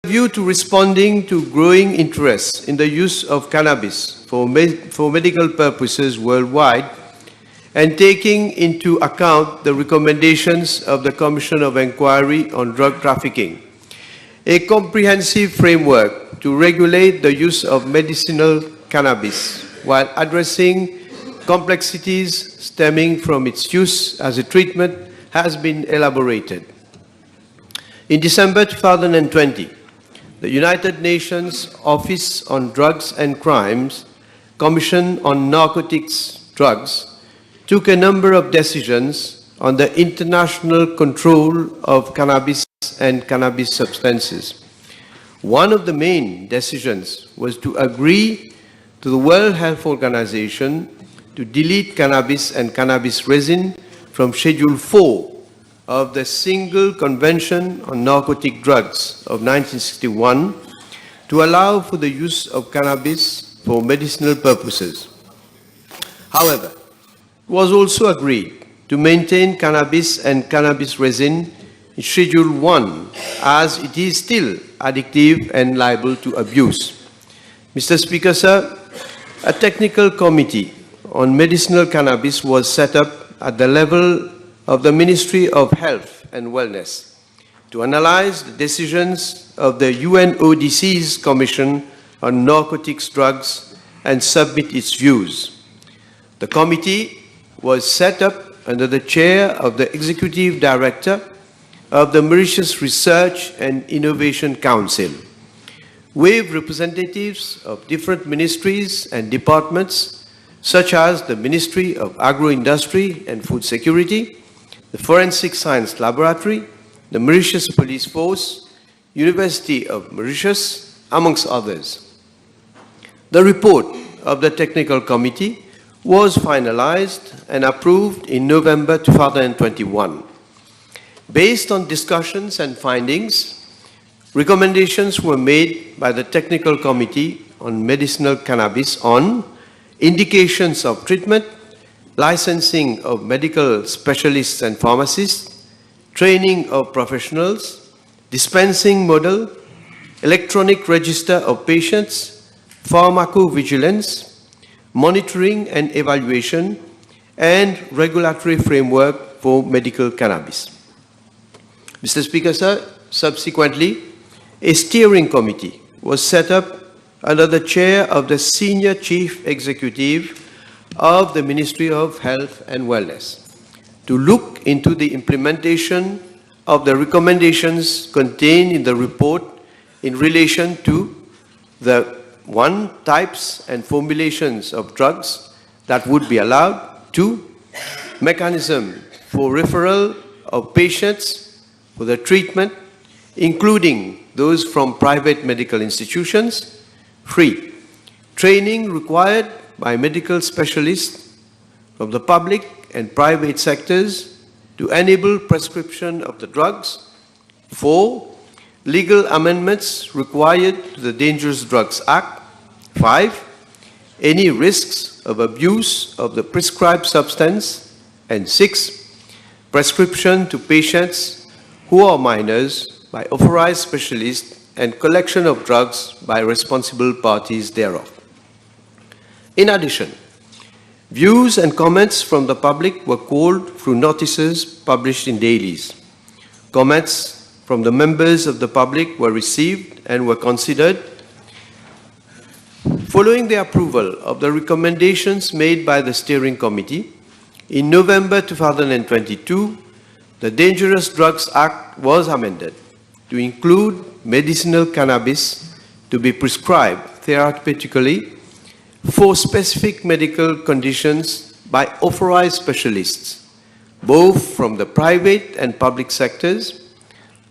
view to responding to growing interest in the use of cannabis for medical purposes worldwide, and taking into account the recommendations of the Commission of Inquiry on Drug Trafficking, a comprehensive framework to regulate the use of medicinal cannabis while addressing complexities stemming from its use as a treatment has been elaborated. In December 2020, the United Nations Office on Drugs and Crimes, Commission on Narcotics Drugs, took a number of decisions on the international control of cannabis and cannabis substances. One of the main decisions was to agree to the World Health Organization to delete cannabis and cannabis resin from Schedule 4 of the Single Convention on Narcotic Drugs of 1961 to allow for the use of cannabis for medicinal purposes. However, it was also agreed to maintain cannabis and cannabis resin in Schedule 1 as it is still addictive and liable to abuse. Mr. Speaker, sir, a technical committee on medicinal cannabis was set up at the level of the Ministry of Health and Wellness to analyze the decisions of the UNODC's Commission on Narcotics Drugs and submit its views. The committee was set up under the chair of the Executive Director of the Mauritius Research and Innovation Council, with representatives of different ministries and departments such as the Ministry of Agro-Industry and Food Security, the Forensic Science Laboratory, the Mauritius Police Force, University of Mauritius, amongst others. The report of the Technical Committee was finalized and approved in November 2021. Based on discussions and findings, recommendations were made by the Technical Committee on Medicinal Cannabis on indications of treatment, licensing of medical specialists and pharmacists, training of professionals, dispensing model, electronic register of patients, pharmacovigilance, monitoring and evaluation, and regulatory framework for medical cannabis. Mr. Speaker, sir, subsequently, a steering committee was set up under the chair of the Senior Chief Executive of the Ministry of Health and Wellness to look into the implementation of the recommendations contained in the report in relation to the types and formulations of drugs that would be allowed, 2, mechanism for referral of patients for the treatment, including those from private medical institutions, 3, training required by medical specialists from the public and private sectors to enable prescription of the drugs, 4, legal amendments required to the Dangerous Drugs Act, 5, any risks of abuse of the prescribed substance, and 6, prescription to patients who are minors by authorized specialists and collection of drugs by responsible parties thereof. In addition, views and comments from the public were called through notices published in dailies. Comments from the members of the public were received and were considered. Following the approval of the recommendations made by the steering committee, in November 2022, the Dangerous Drugs Act was amended to include medicinal cannabis to be prescribed therapeutically for specific medical conditions by authorized specialists, both from the private and public sectors,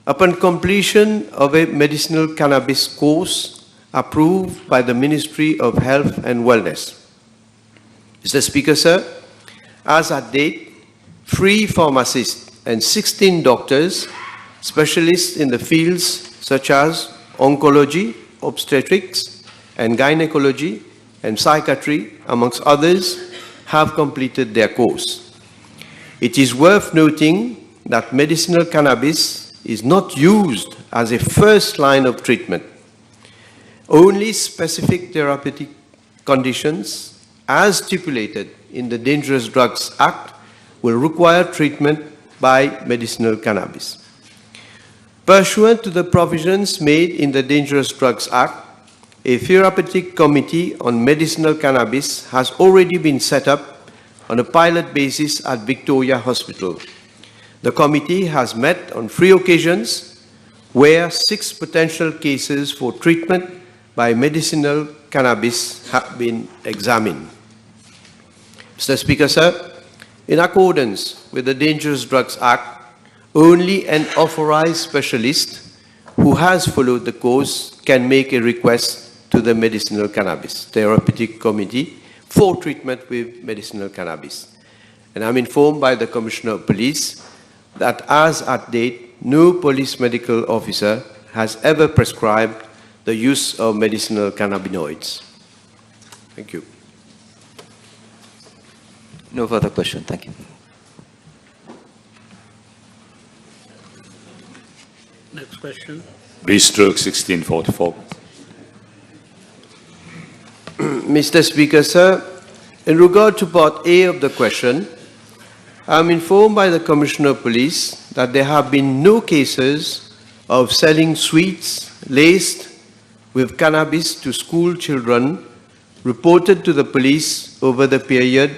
upon completion of a medicinal cannabis course approved by the Ministry of Health and Wellness. Mr. Speaker, sir, as at date, 3 pharmacists and 16 doctors, specialists in the fields such as oncology, obstetrics, and gynecology, and psychiatry, amongst others, have completed their course. It is worth noting that medicinal cannabis is not used as a first line of treatment. Only specific therapeutic conditions, as stipulated in the Dangerous Drugs Act, will require treatment by medicinal cannabis. Pursuant to the provisions made in the Dangerous Drugs Act, a therapeutic committee on medicinal cannabis has already been set up on a pilot basis at Victoria Hospital. The committee has met on 3 occasions where 6 potential cases for treatment by medicinal cannabis have been examined. Mr. Speaker, sir, in accordance with the Dangerous Drugs Act, only an authorized specialist who has followed the course can make a request to the Medicinal Cannabis Therapeutic Committee for treatment with medicinal cannabis. And I'm informed by the Commissioner of Police that as at date, no police medical officer has ever prescribed the use of medicinal cannabinoids. Thank you. No further question. Thank you. Next question. B-stroke 1644. Mr. Speaker, sir, in regard to Part A of the question, I am informed by the Commissioner of Police that there have been no cases of selling sweets laced with cannabis to school children reported to the police over the period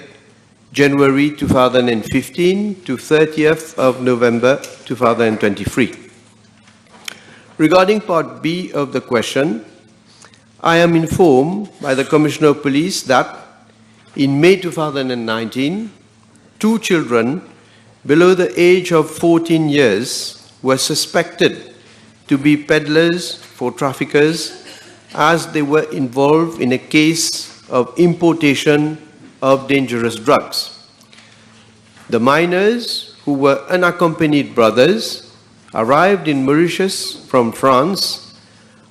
January 2015 to 30th of November 2023. Regarding Part B of the question, I am informed by the Commissioner of Police that in May 2019, 2 children below the age of 14 years were suspected to be peddlers for traffickers as they were involved in a case of importation of dangerous drugs. The minors, who were unaccompanied brothers, arrived in Mauritius from France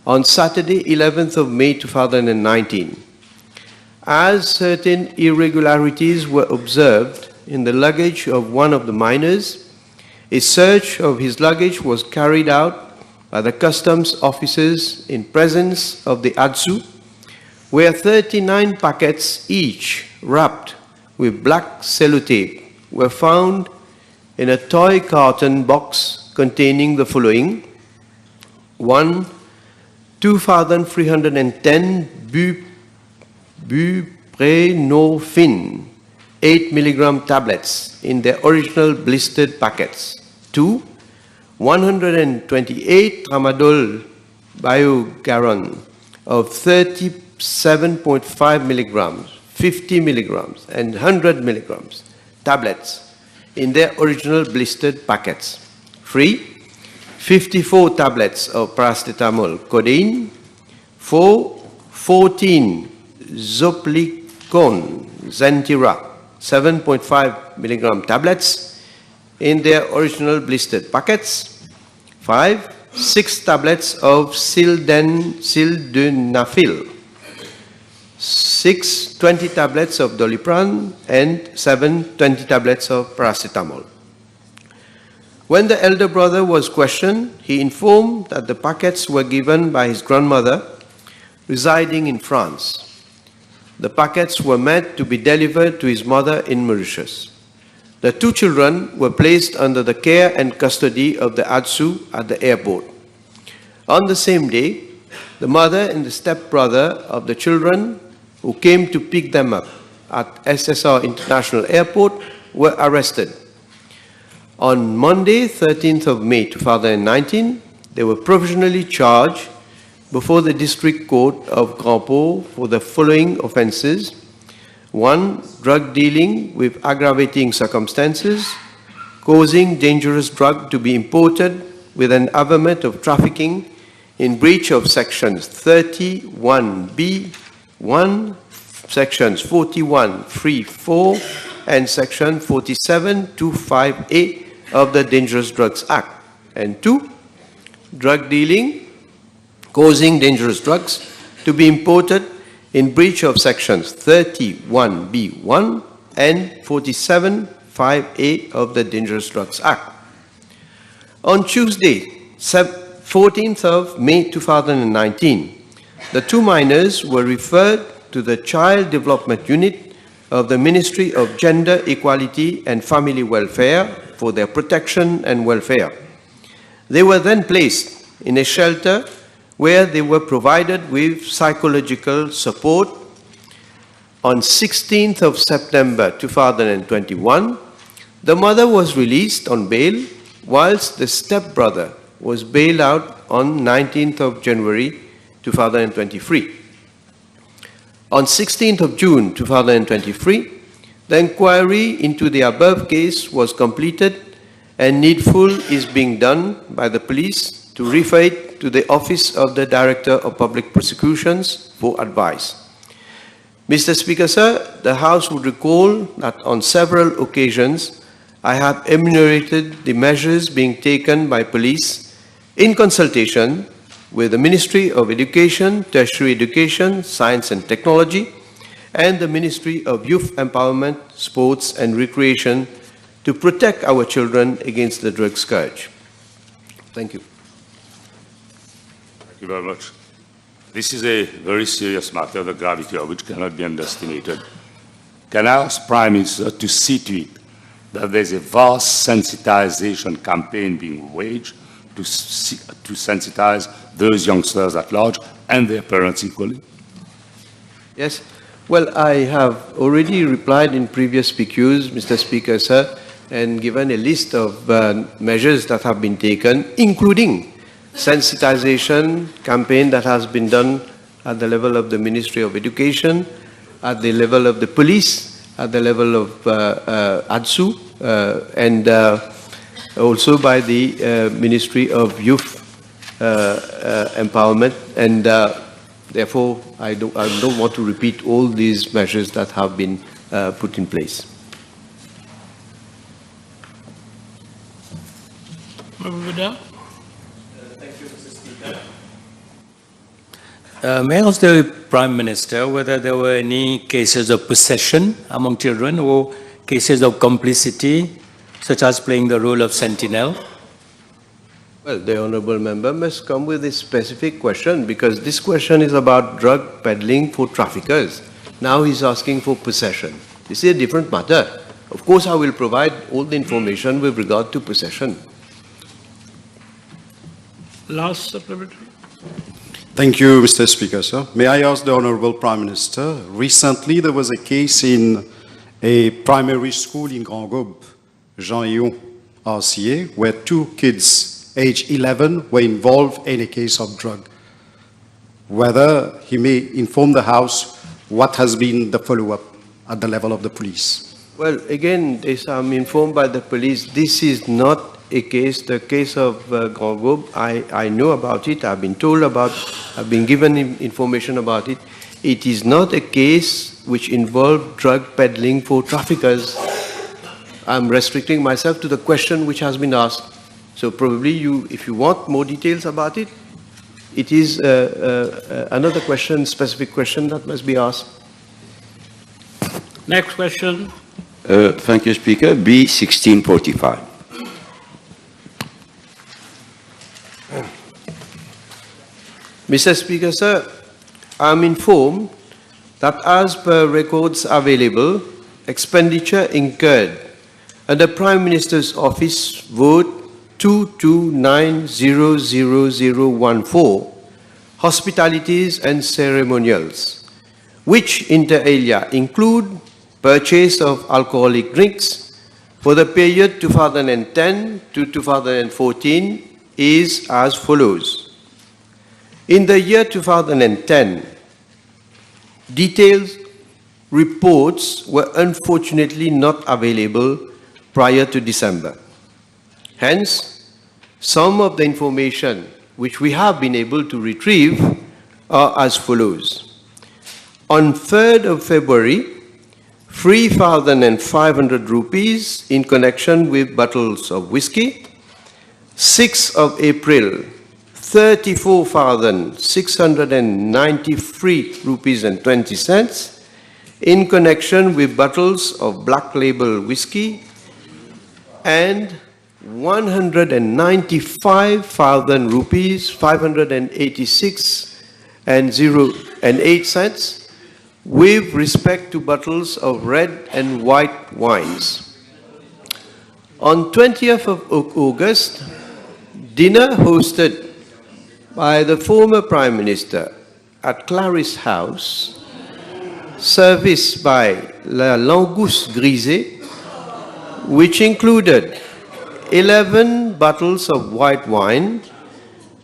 on Saturday, 11th of May 2019. As certain irregularities were observed in the luggage of one of the minors, a search of his luggage was carried out by the customs officers in presence of the ADSU, where 39 packets each wrapped with black sellotape were found in a toy carton box containing the following: 1, 2,310 buprenorphine 8 mg tablets in their original blistered packets. 2, 128 tramadol biogaron of 37.5 milligrams, 50 milligrams, and 100 milligrams tablets in their original blistered packets. 3, 54 tablets of paracetamol codeine. 4, 14 zoplicon Zentira 7.5 milligram tablets in their original blistered packets. 5, 6 tablets of sildenafil. 6, 20 tablets of Doliprane, and 7, 20 tablets of paracetamol. When the elder brother was questioned, he informed that the packets were given by his grandmother residing in France. The packets were meant to be delivered to his mother in Mauritius. The 2 children were placed under the care and custody of the ADSU at the airport. On the same day, the mother and the stepbrother of the children who came to pick them up at SSR International Airport were arrested. On Monday, 13th of May 2019, they were provisionally charged before the District Court of Grand Port for the following offences: 1, drug dealing with aggravating circumstances, causing dangerous drug to be imported with an averment of trafficking in breach of sections 31B1, sections 41(3)(4), and section 47(2)(5)(a) of the Dangerous Drugs Act. And 2, drug dealing causing dangerous drugs to be imported in breach of sections 31B1 and 47(5)(a) of the Dangerous Drugs Act. On Tuesday, 14th of May 2019, the two minors were referred to the Child Development Unit of the Ministry of Gender Equality and Family Welfare for their protection and welfare. They were then placed in a shelter where they were provided with psychological support. On 16th of September 2021, the mother was released on bail, whilst the stepbrother was bailed out on 19th of January 2023. On 16th of June 2023, the inquiry into the above case was completed and needful is being done by the police to refer it to the Office of the Director of Public Prosecutions for advice. Mr. Speaker, sir, the House would recall that on several occasions I have enumerated the measures being taken by police in consultation with the Ministry of Education, Tertiary Education, Science and Technology, and the Ministry of Youth Empowerment, Sports and Recreation to protect our children against the drug scourge. Thank you. Thank you very much. This is a very serious matter, the gravity of which cannot be underestimated. Can I ask Prime Minister to see to it that there's a vast sensitization campaign being waged to sensitize those youngsters at large and their parents equally? Yes. Well, I have already replied in previous PQs, Mr. Speaker, sir, and given a list of measures that have been taken, including sensitization campaign that has been done at the level of the Ministry of Education, at the level of the police, at the level of ADSU, and also by the Ministry of Youth Empowerment. And therefore, I don't want to repeat all these measures that have been put in place. May I ask the Prime Minister whether there were any cases of possession among children or cases of complicity, such as playing the role of sentinel? Well, the Honourable Member must come with a specific question, because this question is about drug peddling for traffickers. Now he's asking for possession. This is a different matter. Of course, I will provide all the information with regard to possession. Last supplementary. Thank you, Mr. Speaker, sir. May I ask the Honourable Prime Minister, recently there was a case in a primary school in Grand Gobe, Jean-Yon, RCA, where two kids, age 11, were involved in a case of drug. Whether he may inform the House what has been the follow-up at the level of the police. Well, again, I'm informed by the police, this is not a case, the case of Grand Gobe. I know about it, I've been told about, I've been given information about it. It is not a case which involved drug peddling for traffickers. I'm restricting myself to the question which has been asked. So probably if you want more details about it, it is another question, specific question that must be asked. Next question. Thank you, Speaker. B 1645. Mr. Speaker, sir, I am informed that as per records available, expenditure incurred under Prime Minister's Office Vote 2290014, hospitalities and ceremonials, which inter alia include purchase of alcoholic drinks for the period 2010 to 2014 is as follows. In the year 2010, detailed reports were unfortunately not available prior to December. Hence, some of the information which we have been able to retrieve are as follows. On 3rd of February, 3,500 rupees in connection with bottles of whiskey. 6th of April, 34,693 rupees and 20 cents in connection with bottles of black label whiskey, and 195,000 rupees, 586 and 8 cents with respect to bottles of red and white wines. On 20th of August, dinner hosted by the former Prime Minister at Clarice House, service by La Langouste Grisée, which included 11 bottles of white wine,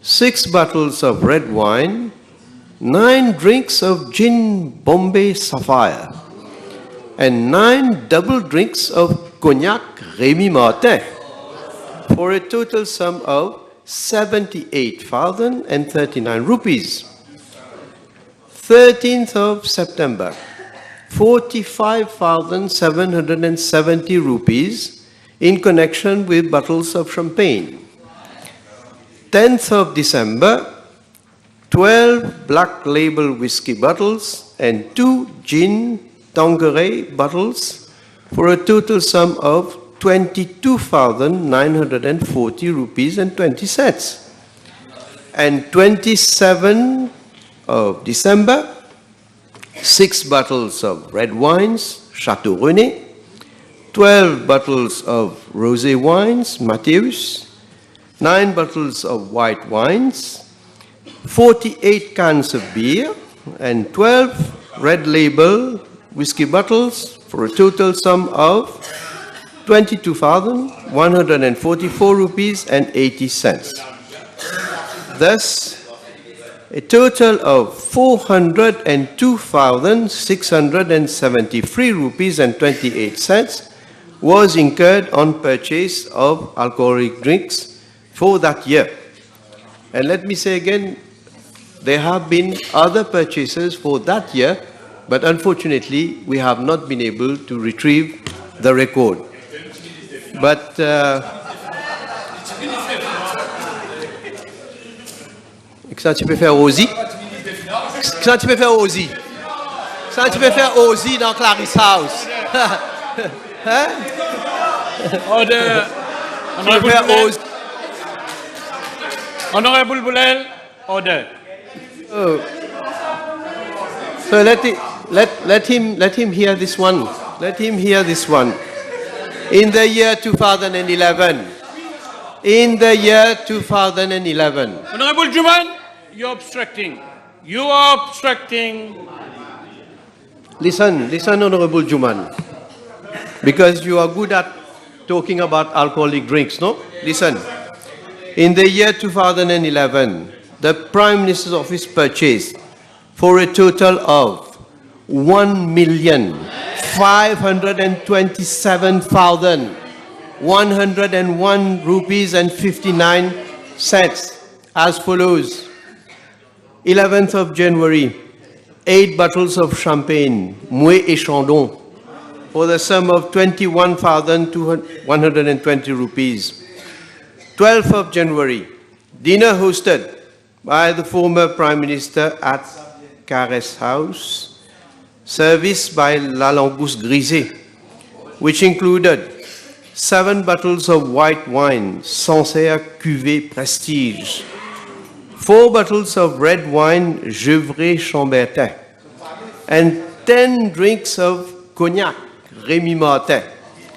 6 bottles of red wine, 9 drinks of gin Bombay Sapphire, and 9 double drinks of cognac Rémy Martin, for a total sum of 78,039 rupees. 13th of September, 45,770 rupees in connection with bottles of champagne. 10th of December, 12 black label whiskey bottles and 2 gin Tanqueray bottles for a total sum of 22,940 rupees and 20 cents. And 27th of December, 6 bottles of red wines, Chateau René, 12 bottles of rosé wines, Mateus, 9 bottles of white wines, 48 cans of beer, and 12 red label whiskey bottles for a total sum of 22,144 rupees and 80 cents. Thus, a total of 402,673 rupees and 28 cents was incurred on purchase of alcoholic drinks for that year. And let me say again, there have been other purchases for that year, but unfortunately, we have not been able to retrieve the record. But ça tu peux faire Ozzy? Ça tu peux faire Ozzy? Ça tu peux faire Ozzy dans Clarice House? Hein? Order. Honorable Boulel, order. Oh. So let him hear this one. Let him hear this one. In the year 2011. In the year 2011. Honorable Juman, you're obstructing. You are obstructing. Listen, Honorable Juman. Because you are good at talking about alcoholic drinks, no? Listen. In the year 2011, the Prime Minister's Office purchased for a total of 1,527,101 rupees and 59 cents as follows. 11th of January, 8 bottles of champagne, Mouet et Chandon, for the sum of 21,120 rupees. 12th of January, dinner hosted by the former Prime Minister at Caresse House, service by La Langouste Grisée, which included 7 bottles of white wine, Sancerre Cuvée Prestige, 4 bottles of red wine, Gevrey Chambertin, and 10 drinks of cognac, Rémy Martin,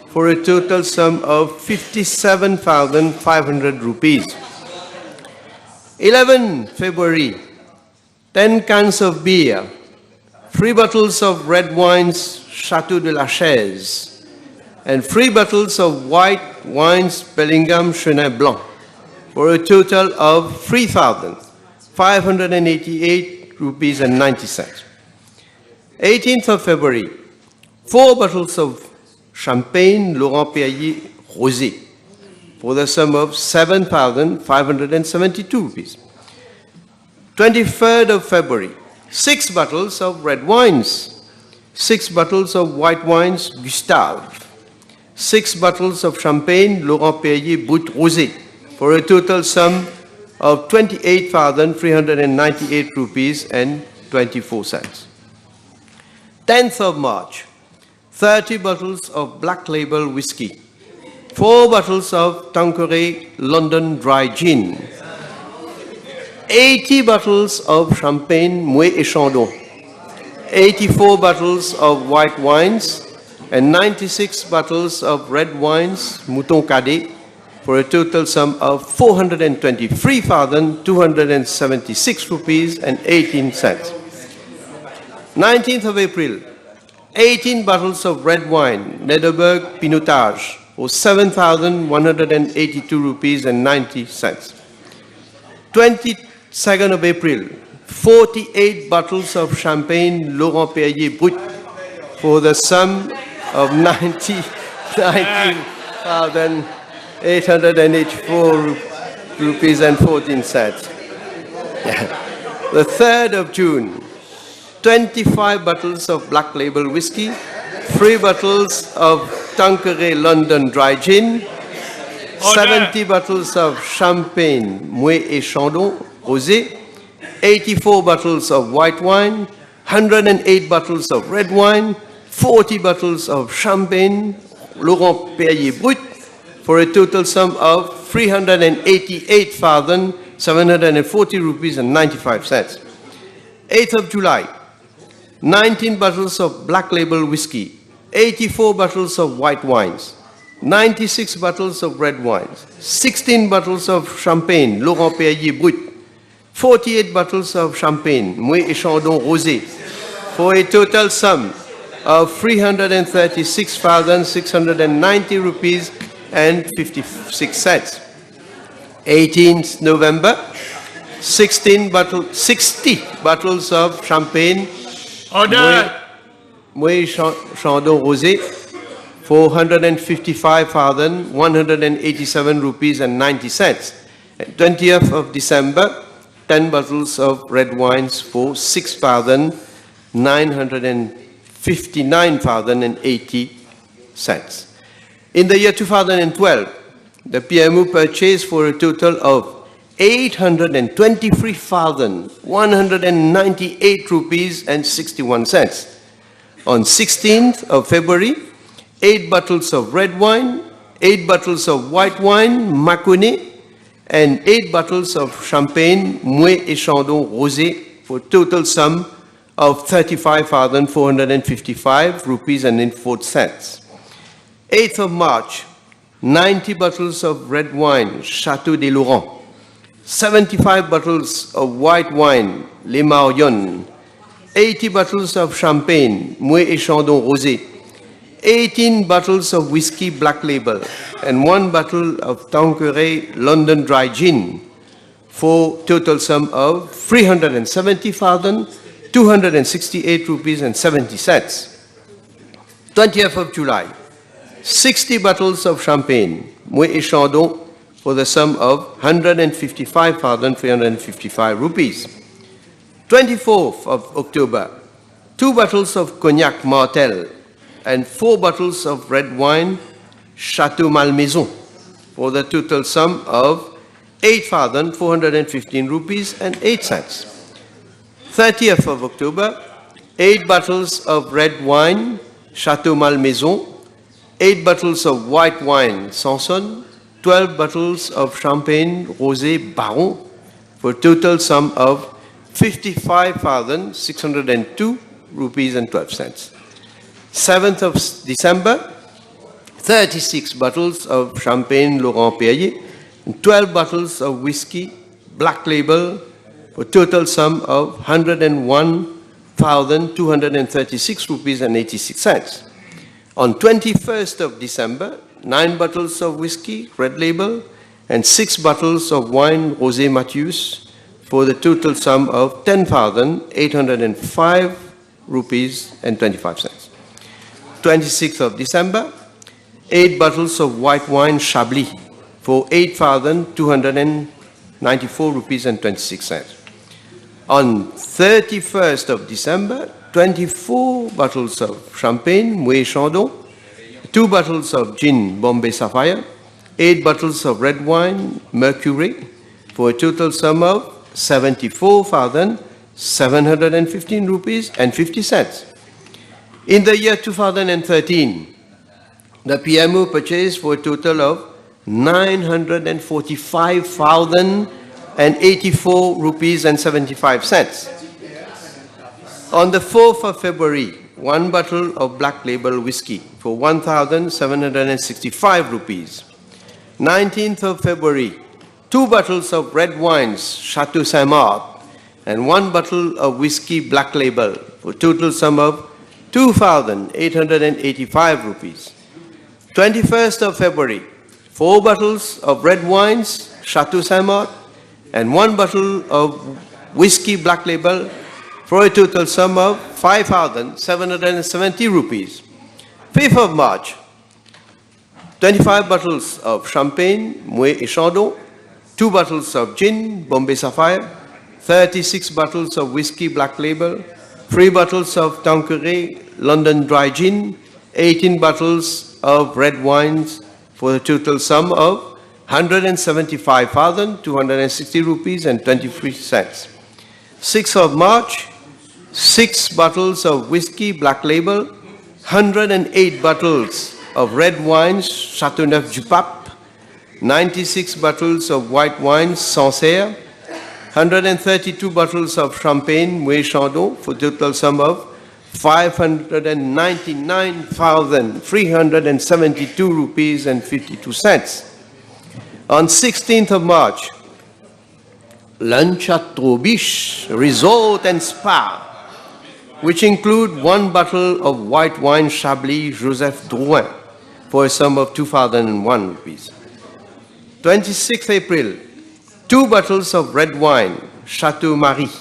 for a total sum of 57,500 rupees. 11 February, 10 cans of beer, 3 bottles of red wines, Château de la Chaise, and 3 bottles of white wines, Bellingham Chenin Blanc, for a total of 3,588 rupees and 90 cents. 18th of February, 4 bottles of champagne Laurent Perrier Rosé, for the sum of 7,572 rupees. 23rd of February, 6 bottles of red wines, 6 bottles of white wines Gustave, 6 bottles of champagne Laurent Perrier Brut Rosé, for a total sum of 28,398 rupees and 24 cents. 10th of March, 30 bottles of black label whiskey, 4 bottles of Tanqueray London Dry Gin, 80 bottles of Champagne Mouet et Chandon, 84 bottles of white wines, and 96 bottles of red wines, Mouton Cadet, for a total sum of 423,276 rupees and 18 cents. 19th of April, 18 bottles of red wine, Nederberg Pinotage, for 7,182 rupees and 90 cents. 22nd of April, 48 bottles of Champagne Laurent Perrier Brut for the sum of 19,884 rupees and 14 cents. The 3rd of June, 25 bottles of Black Label whiskey, 3 bottles of Tanqueray London Dry Gin, 70 bottles of Champagne Mouet et Chandon Rosé, 84 bottles of white wine, 108 bottles of red wine, 40 bottles of Champagne Laurent Perrier Brut, for a total sum of 388,740 rupees and 95 cents. 8th of July, 19 bottles of Black Label whiskey, 84 bottles of white wines, 96 bottles of red wines, 16 bottles of Champagne Laurent Perrier Brut, 48 bottles of Champagne Mouet et Chandon Rosé, for a total sum of 336,690 rupees and 56 cents. 18th November, 60 bottles of Champagne Mouet Chandon Rosé for 155,187 rupees and 90 cents. 20th of December, 10 bottles of red wines for 6,959,080 cents. In the year 2012, the PMU purchased for a total of 823,198 rupees and 61 cents. On 16th of February, 8 bottles of red wine, 8 bottles of white wine, Maconnais, and 8 bottles of Champagne Mouet et Chandon Rosé for total sum of 35,455 rupees and 4 cents. 8th of March, 90 bottles of red wine, Château des Laurents, 75 bottles of white wine, Les Marions, 80 bottles of Champagne Mouet et Chandon Rosé, 18 bottles of whiskey Black Label, and 1 bottle of Tanqueray London Dry Gin, for total sum of 370,268 rupees and 70 cents. 20th of July, 60 bottles of Champagne Mouet et Chandon for the sum of 155,355 rupees. 24th of October, 2 bottles of Cognac Martel and 4 bottles of red wine Château Malmaison for the total sum of 8,415 rupees and 8 cents. 30th of October, 8 bottles of red wine Château Malmaison, 8 bottles of white wine Sanson, 12 bottles of Champagne Rosé Baron for a total sum of 55,602 rupees and 12 cents. 7th of December, 36 bottles of Champagne Laurent Perrier and 12 bottles of whiskey Black Label for a total sum of 101,236 rupees and 86 cents. On 21st of December, 9 bottles of whiskey Red Label and 6 bottles of wine Rosé Mathieu for the total sum of 10,805 rupees and 25 cents. 26th of December, 8 bottles of white wine Chablis for 8,294 rupees and 26 cents. On 31st of December, 24 bottles of Champagne Mouet Chandon, 2 bottles of gin Bombay Sapphire, 8 bottles of red wine Mercury for a total sum of 74,715 rupees and 50 cents. In the year 2013, the PMO purchased for a total of 945,084 rupees and 75 cents. On the 4th of February, one bottle of black label whiskey for 1,765 rupees. 19th of February, 2 bottles of red wines, Chateau Saint-Marc, and 1 bottle of whiskey black label for a total sum of 2,885 rupees. 21st of February, 4 bottles of red wines, Chateau Saint-Marc, and 1 bottle of whiskey black label for a total sum of 5,770 rupees. 5th of March, 25 bottles of champagne, Moet et Chandon, 2 bottles of gin, Bombay Sapphire, 36 bottles of whiskey black label, 3 bottles of Tanqueray London dry gin, 18 bottles of red wines for a total sum of 175,260 rupees and 23 cents. 6th of March, 6 bottles of whiskey black label, 108 bottles of red wines Châteauneuf du Pape, 96 bottles of white wines Sancerre, 132 bottles of champagne Moet Chandon for a total sum of 599,372 rupees and 52 cents. On 16th of March, lunch at Trobiche Resort and Spa, which include 1 bottle of white wine Chablis Joseph Drouin for a sum of 2,001 rupees. 26th April, 2 bottles of red wine Chateau Marie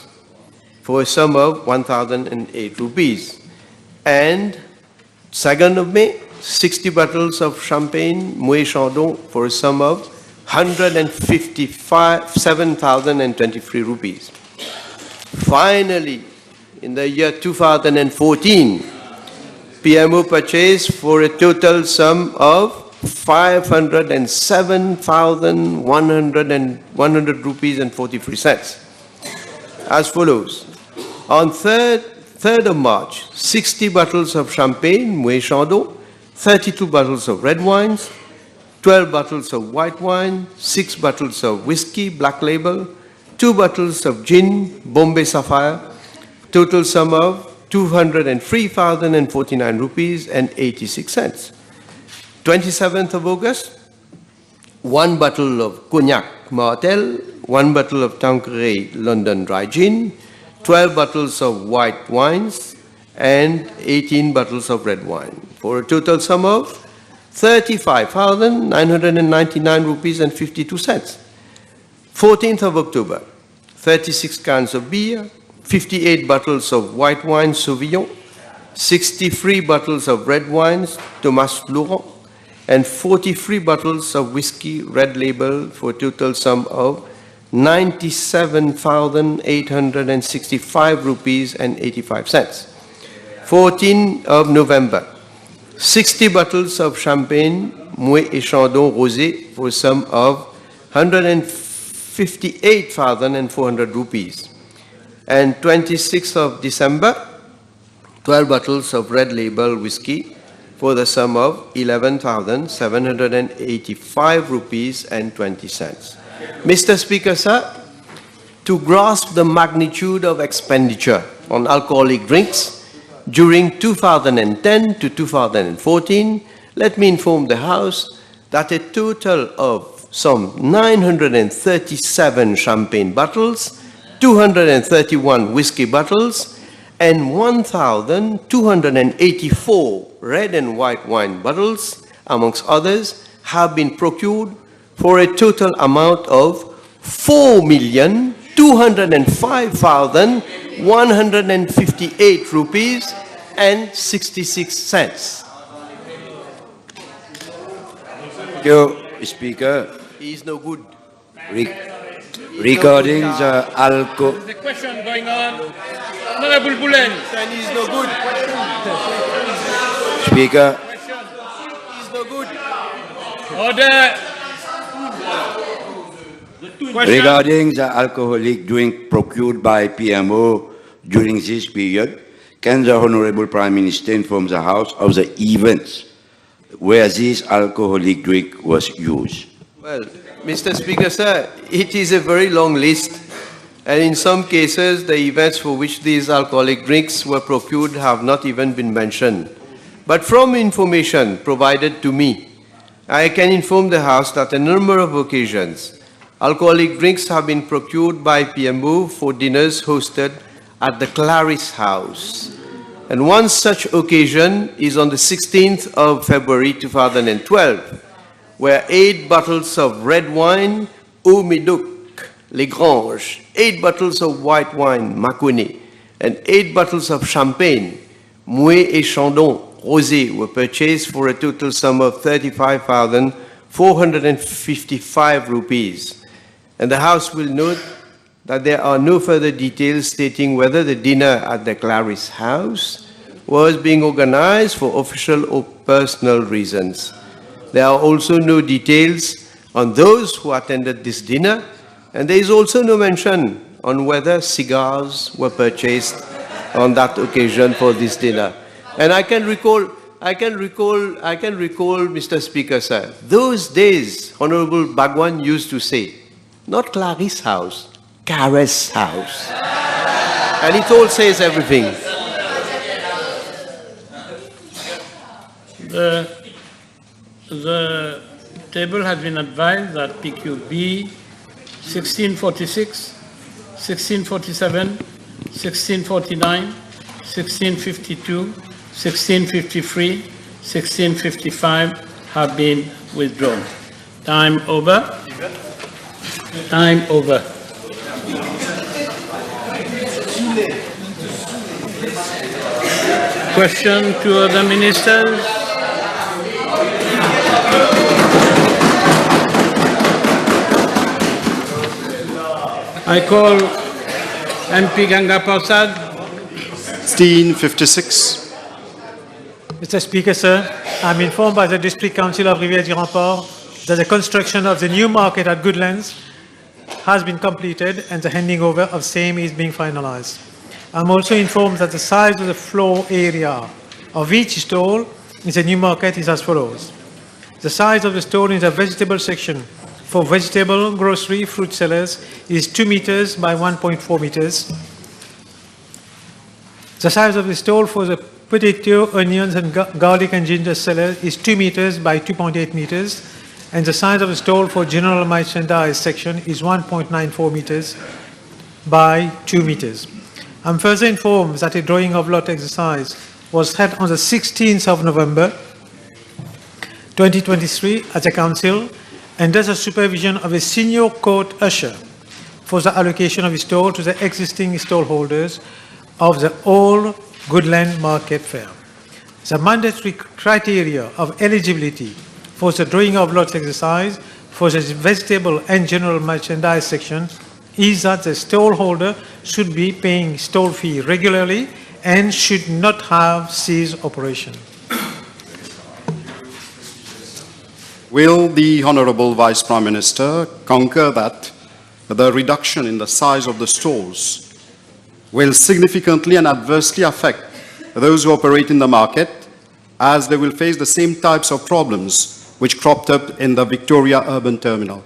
for a sum of 1,008 rupees. And 2nd of May, 60 bottles of champagne Moet Chandon for a sum of 157,023 rupees. Finally, in the year 2014, PMO purchased for a total sum of 507,100 rupees and 43 cents. As follows. On 3rd of March, 60 bottles of champagne Moet Chandon, 32 bottles of red wines, 12 bottles of white wine, 6 bottles of whiskey black label, 2 bottles of gin Bombay Sapphire, total sum of 203,049 rupees and 86 cents. 27th of August, 1 bottle of cognac Martel, 1 bottle of Tanqueray London dry gin, 12 bottles of white wines, and 18 bottles of red wine, for a total sum of 35,999 rupees and 52 cents. 14th of October, 36 cans of beer, 58 bottles of white wine Sauvignon, 63 bottles of red wines Thomas Laurent, and 43 bottles of whiskey red label for a total sum of 97,865 rupees and 85 cents. 14th of November, 60 bottles of champagne Moet et Chandon Rosé for a sum of 158,400 rupees. And 26th of December, 12 bottles of red label whiskey for the sum of 11,785 rupees and 20 cents. Mr. Speaker, sir, to grasp the magnitude of expenditure on alcoholic drinks during 2010 to 2014, let me inform the House that a total of some 937 champagne bottles, 231 whiskey bottles, and 1,284 red and white wine bottles, amongst others, have been procured for a total amount of 4,205,158 rupees and 66 cents. Thank you, Speaker. He is no good. Regarding the alcohol, There's a question going on. Honorable Boulen. He is no good. Speaker, He is no good. Order. Question. regarding the alcoholic drink procured by PMO during this period, can the Honorable Prime Minister inform the House of the events where this alcoholic drink was used? Well, Mr. Speaker, sir, it is a very long list, and in some cases, the events for which these alcoholic drinks were procured have not even been mentioned. But from information provided to me, I can inform the House that a number of occasions, alcoholic drinks have been procured by PMO for dinners hosted at the Clarice House. And one such occasion is on the 16th of February 2012, where 8 bottles of red wine, Eau Médoc, Les Granges, 8 bottles of white wine, Maconnais, and 8 bottles of champagne, Mouet et Chandon, Rosé, were purchased for a total sum of 35,455 rupees. And the House will note that there are no further details stating whether the dinner at the Clarice House was being organized for official or personal reasons. There are also no details on those who attended this dinner, and there is also no mention on whether cigars were purchased on that occasion for this dinner. And I can recall, Mr. Speaker, sir, those days, Honorable Bhagwan used to say, not Clarice House, Caress House. And it all says everything. The table has been advised that PQB 1646, 1647, 1649, 1652, 1653, 1655 have been withdrawn. Time over. Time over. Question to other ministers? I call MP Ganga Prasad. 1656. Mr. Speaker, sir, I'm informed by the District Council of Rivière-du-Remport that the construction of the new market at Goodlands has been completed and the handing over of same is being finalized. I'm also informed that the size of the floor area of each stall in the new market is as follows. The size of the stall in the vegetable section for vegetable, grocery, fruit sellers is 2 meters by 1.4 meters. The size of the stall for the potato, onions, and garlic and ginger seller is 2 meters by 2.8 meters. And the size of the stall for general merchandise section is 1.94 meters by 2 meters. I'm further informed that a drawing of lot exercise was held on the 16th of November 2023 at the Council, and under the supervision of a senior court usher for the allocation of a stall to the existing stall holders of the All Goodland Market Fair. The mandatory criteria of eligibility for the drawing of lots exercise for the vegetable and general merchandise section is that the stall holder should be paying stall fee regularly and should not have ceased operation. Will the Honorable Vice Prime Minister concur that the reduction in the size of the stalls will significantly and adversely affect those who operate in the market, as they will face the same types of problems which cropped up in the Victoria Urban Terminal?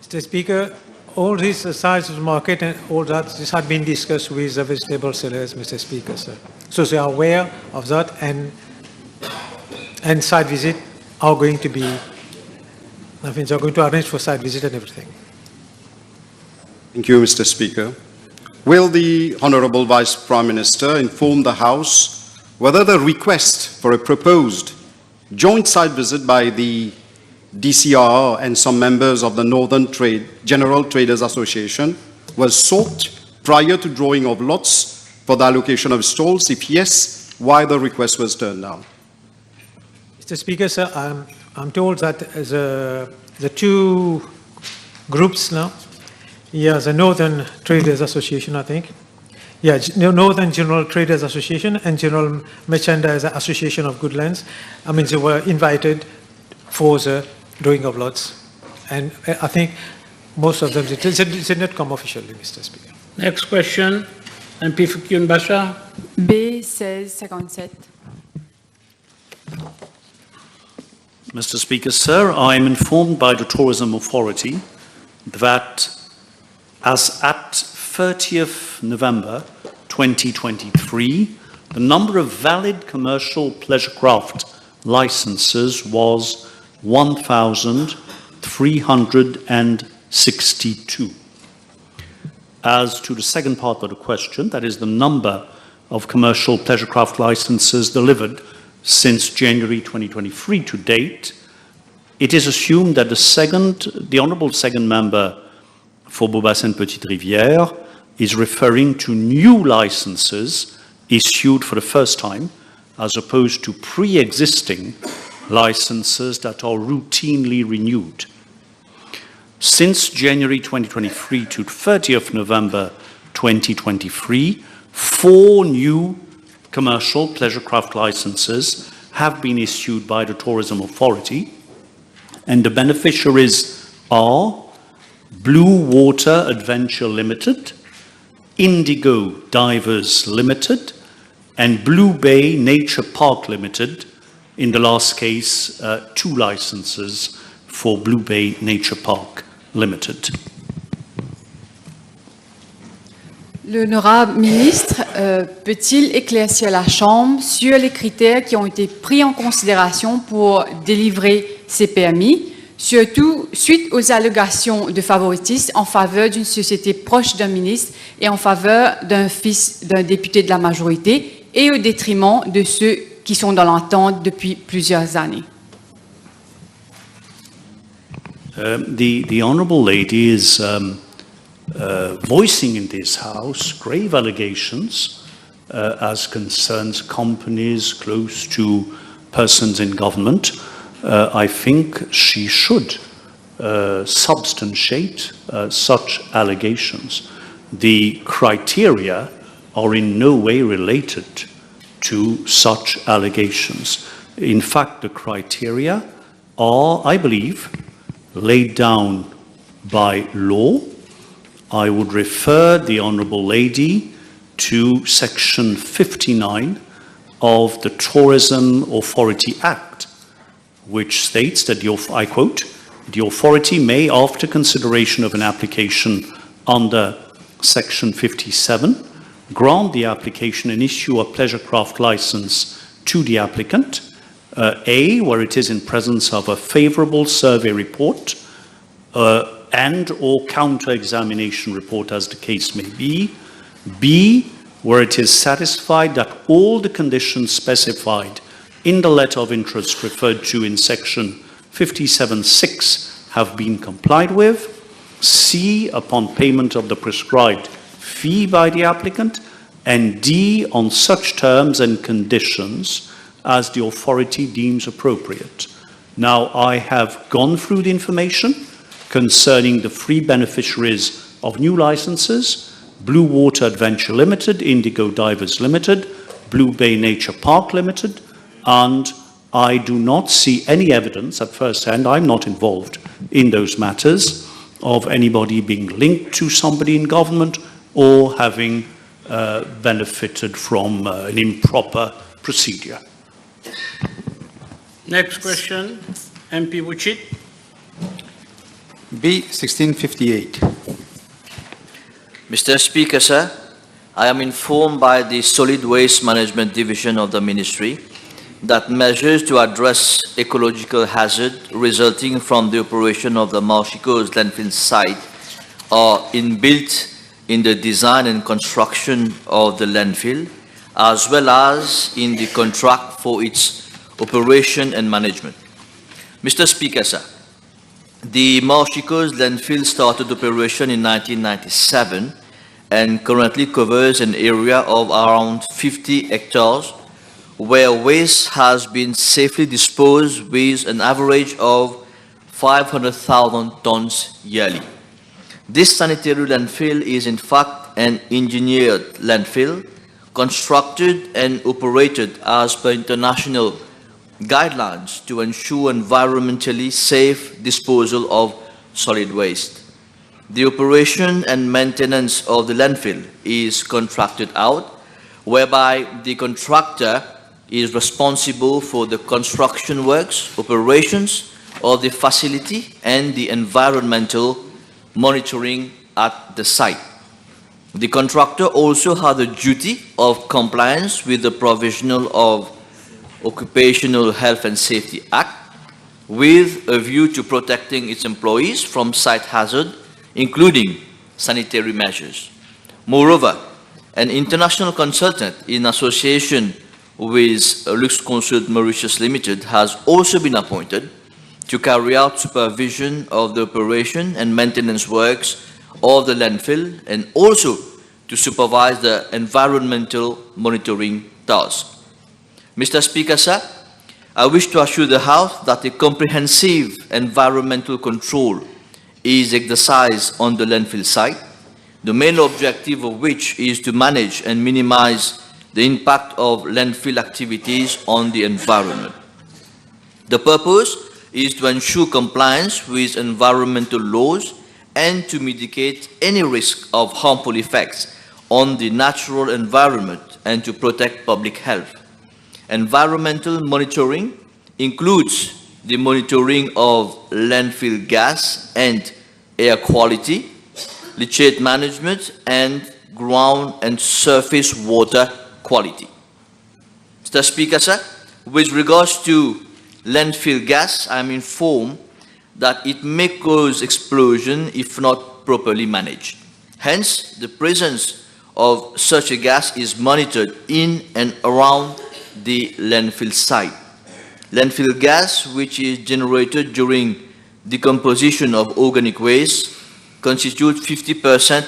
Mr. Speaker, all this size of the market and all that, this had been discussed with the vegetable sellers, Mr. Speaker, sir. So they are aware of that, and site visit are going to be, I mean, they're going to arrange for site visit and everything. Thank you, Mr. Speaker. Will the Honorable Vice Prime Minister inform the House whether the request for a proposed joint site visit by the DCR and some members of the Northern General Traders Association was sought prior to drawing of lots for the allocation of stalls? If yes, why the request was turned down? Mr. Speaker, sir, I'm told that the two groups now, yeah, the Northern Traders Association, I think, yeah, Northern General Traders Association and General Merchandise Association of Goodlands, I mean, they were invited for the drawing of lots, and I think most of them did not come officially, Mr. Speaker. Next question, MP Fukyun Basha. B 1657. Mr. Speaker, sir, I am informed by the Tourism Authority that as at 30th November 2023, the number of valid commercial pleasure craft licenses was 1,362. As to the second part of the question, that is the number of commercial pleasure craft licenses delivered since January 2023 to date, it is assumed that the Honourable Second Member for Beaubassin Petite Rivière is referring to new licenses issued for the first time, as opposed to pre-existing licenses that are routinely renewed. Since January 2023 to 30th November 2023, 4 new commercial pleasure craft licenses have been issued by the Tourism Authority, and the beneficiaries are Blue Water Adventure Limited, Indigo Divers Limited, and Blue Bay Nature Park Limited. In the last case, 2 licenses for Blue Bay Nature Park Limited. L'honorable ministre peut-il éclaircir la Chambre sur les critères qui ont été pris en considération pour délivrer ces permis, surtout suite aux allégations de favoritisme en faveur d'une société proche d'un ministre et en faveur d'un fils d'un député de la majorité et au détriment de ceux qui sont dans l'entente depuis plusieurs années? The Honourable Lady is voicing in this House grave allegations as concerns companies close to persons in government. I think she should substantiate such allegations. The criteria are in no way related to such allegations. In fact, the criteria are, I believe, laid down by law. I would refer the Honourable Lady to Section 59 of the Tourism Authority Act, which states that, I quote, "The authority may, after consideration of an application under Section 57, grant the application and issue a pleasure craft license to the applicant, A, where it is in presence of a favourable survey report and or counter-examination report as the case may be, B, where it is satisfied that all the conditions specified in the letter of interest referred to in Section 57.6 have been complied with, C, upon payment of the prescribed fee by the applicant, and D, on such terms and conditions as the authority deems appropriate." Now, I have gone through the information concerning the 3 beneficiaries of new licenses: Blue Water Adventure Limited, Indigo Divers Limited, Blue Bay Nature Park Limited, and I do not see any evidence at first hand, I'm not involved in those matters, of anybody being linked to somebody in government or having benefited from an improper procedure. Next question, MP Wuchit. B 1658. Mr. Speaker, sir, I am informed by the Solid Waste Management Division of the Ministry that measures to address ecological hazard resulting from the operation of the Marchicos landfill site are inbuilt in the design and construction of the landfill, as well as in the contract for its operation and management. Mr. Speaker, sir, the Marchicos landfill started operation in 1997 and currently covers an area of around 50 hectares where waste has been safely disposed with an average of 500,000 tons yearly. This sanitary landfill is in fact an engineered landfill constructed and operated as per international guidelines to ensure environmentally safe disposal of solid waste. The operation and maintenance of the landfill is contracted out, whereby the contractor is responsible for the construction works, operations of the facility, and the environmental monitoring at the site. The contractor also has a duty of compliance with the provisional of Occupational Health and Safety Act with a view to protecting its employees from site hazard, including sanitary measures. Moreover, an international consultant in association with Lux Consult Mauritius Limited has also been appointed to carry out supervision of the operation and maintenance works of the landfill and also to supervise the environmental monitoring task. Mr. Speaker, sir, I wish to assure the House that a comprehensive environmental control is exercised on the landfill site, the main objective of which is to manage and minimize the impact of landfill activities on the environment. The purpose is to ensure compliance with environmental laws and to mitigate any risk of harmful effects on the natural environment and to protect public health. Environmental monitoring includes the monitoring of landfill gas and air quality, leachate management, and ground and surface water quality. Mr. Speaker, sir, with regards to landfill gas, I am informed that it may cause explosion if not properly managed. Hence, the presence of such a gas is monitored in and around the landfill site. Landfill gas, which is generated during decomposition of organic waste, constitutes 50%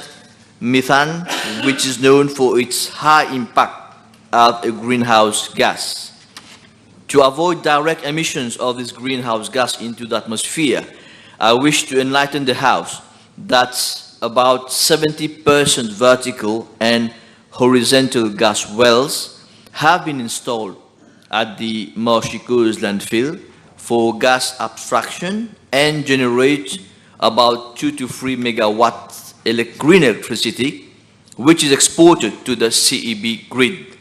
methane, which is known for its high impact as a greenhouse gas. To avoid direct emissions of this greenhouse gas into the atmosphere, I wish to enlighten the House that about 70% vertical and horizontal gas wells have been installed at the Marchicos landfill for gas abstraction and generate about 2 to 3 megawatts green electricity, which is exported to the CEB grid.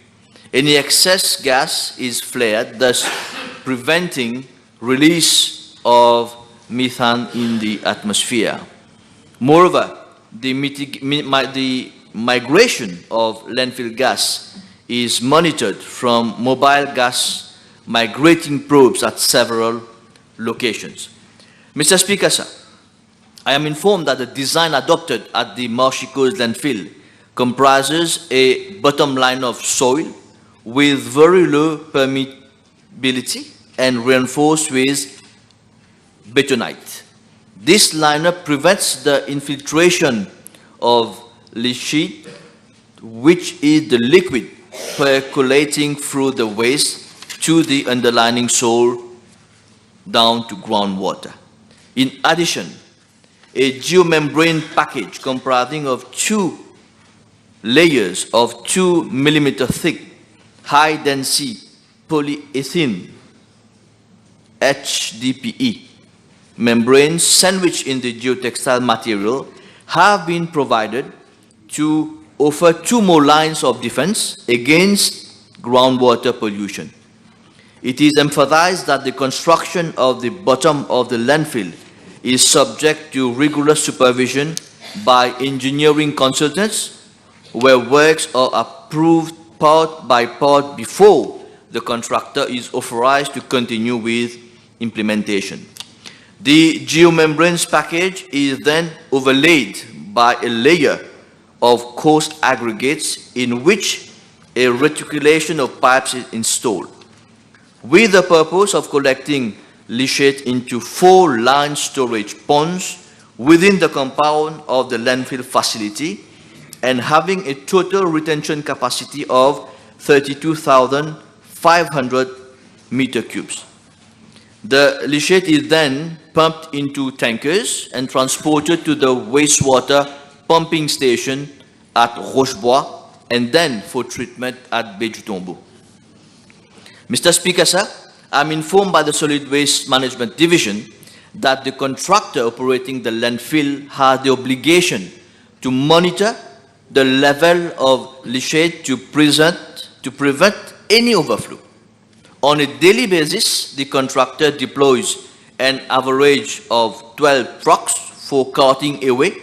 Any excess gas is flared, thus preventing release of methane in the atmosphere. Moreover, the migration of landfill gas is monitored from mobile gas migrating probes at several locations. Mr. Speaker, sir, I am informed that the design adopted at the Marchicos landfill comprises a bottom line of soil with very low permeability and reinforced with betonite. This liner prevents the infiltration of leachate, which is the liquid percolating through the waste to the underlying soil down to groundwater. In addition, a geomembrane package comprising of 2 layers of 2 millimeter thick high-density polyethylene HDPE membranes sandwiched in the geotextile material have been provided to offer 2 more lines of defense against groundwater pollution. It is emphasized that the construction of the bottom of the landfill is subject to rigorous supervision by engineering consultants, where works are approved part by part before the contractor is authorized to continue with implementation. The geomembranes package is then overlaid by a layer of coarse aggregates in which a reticulation of pipes is installed, with the purpose of collecting leachate into 4 line storage ponds within the compound of the landfill facility and having a total retention capacity of 32,500 meter cubes. The leachate is then pumped into tankers and transported to the wastewater pumping station at Rochebois and then for treatment at Bejutombo. Mr. Speaker, sir, I am informed by the Solid Waste Management Division that the contractor operating the landfill has the obligation to monitor the level of leachate to prevent any overflow. On a daily basis, the contractor deploys an average of 12 trucks for carting away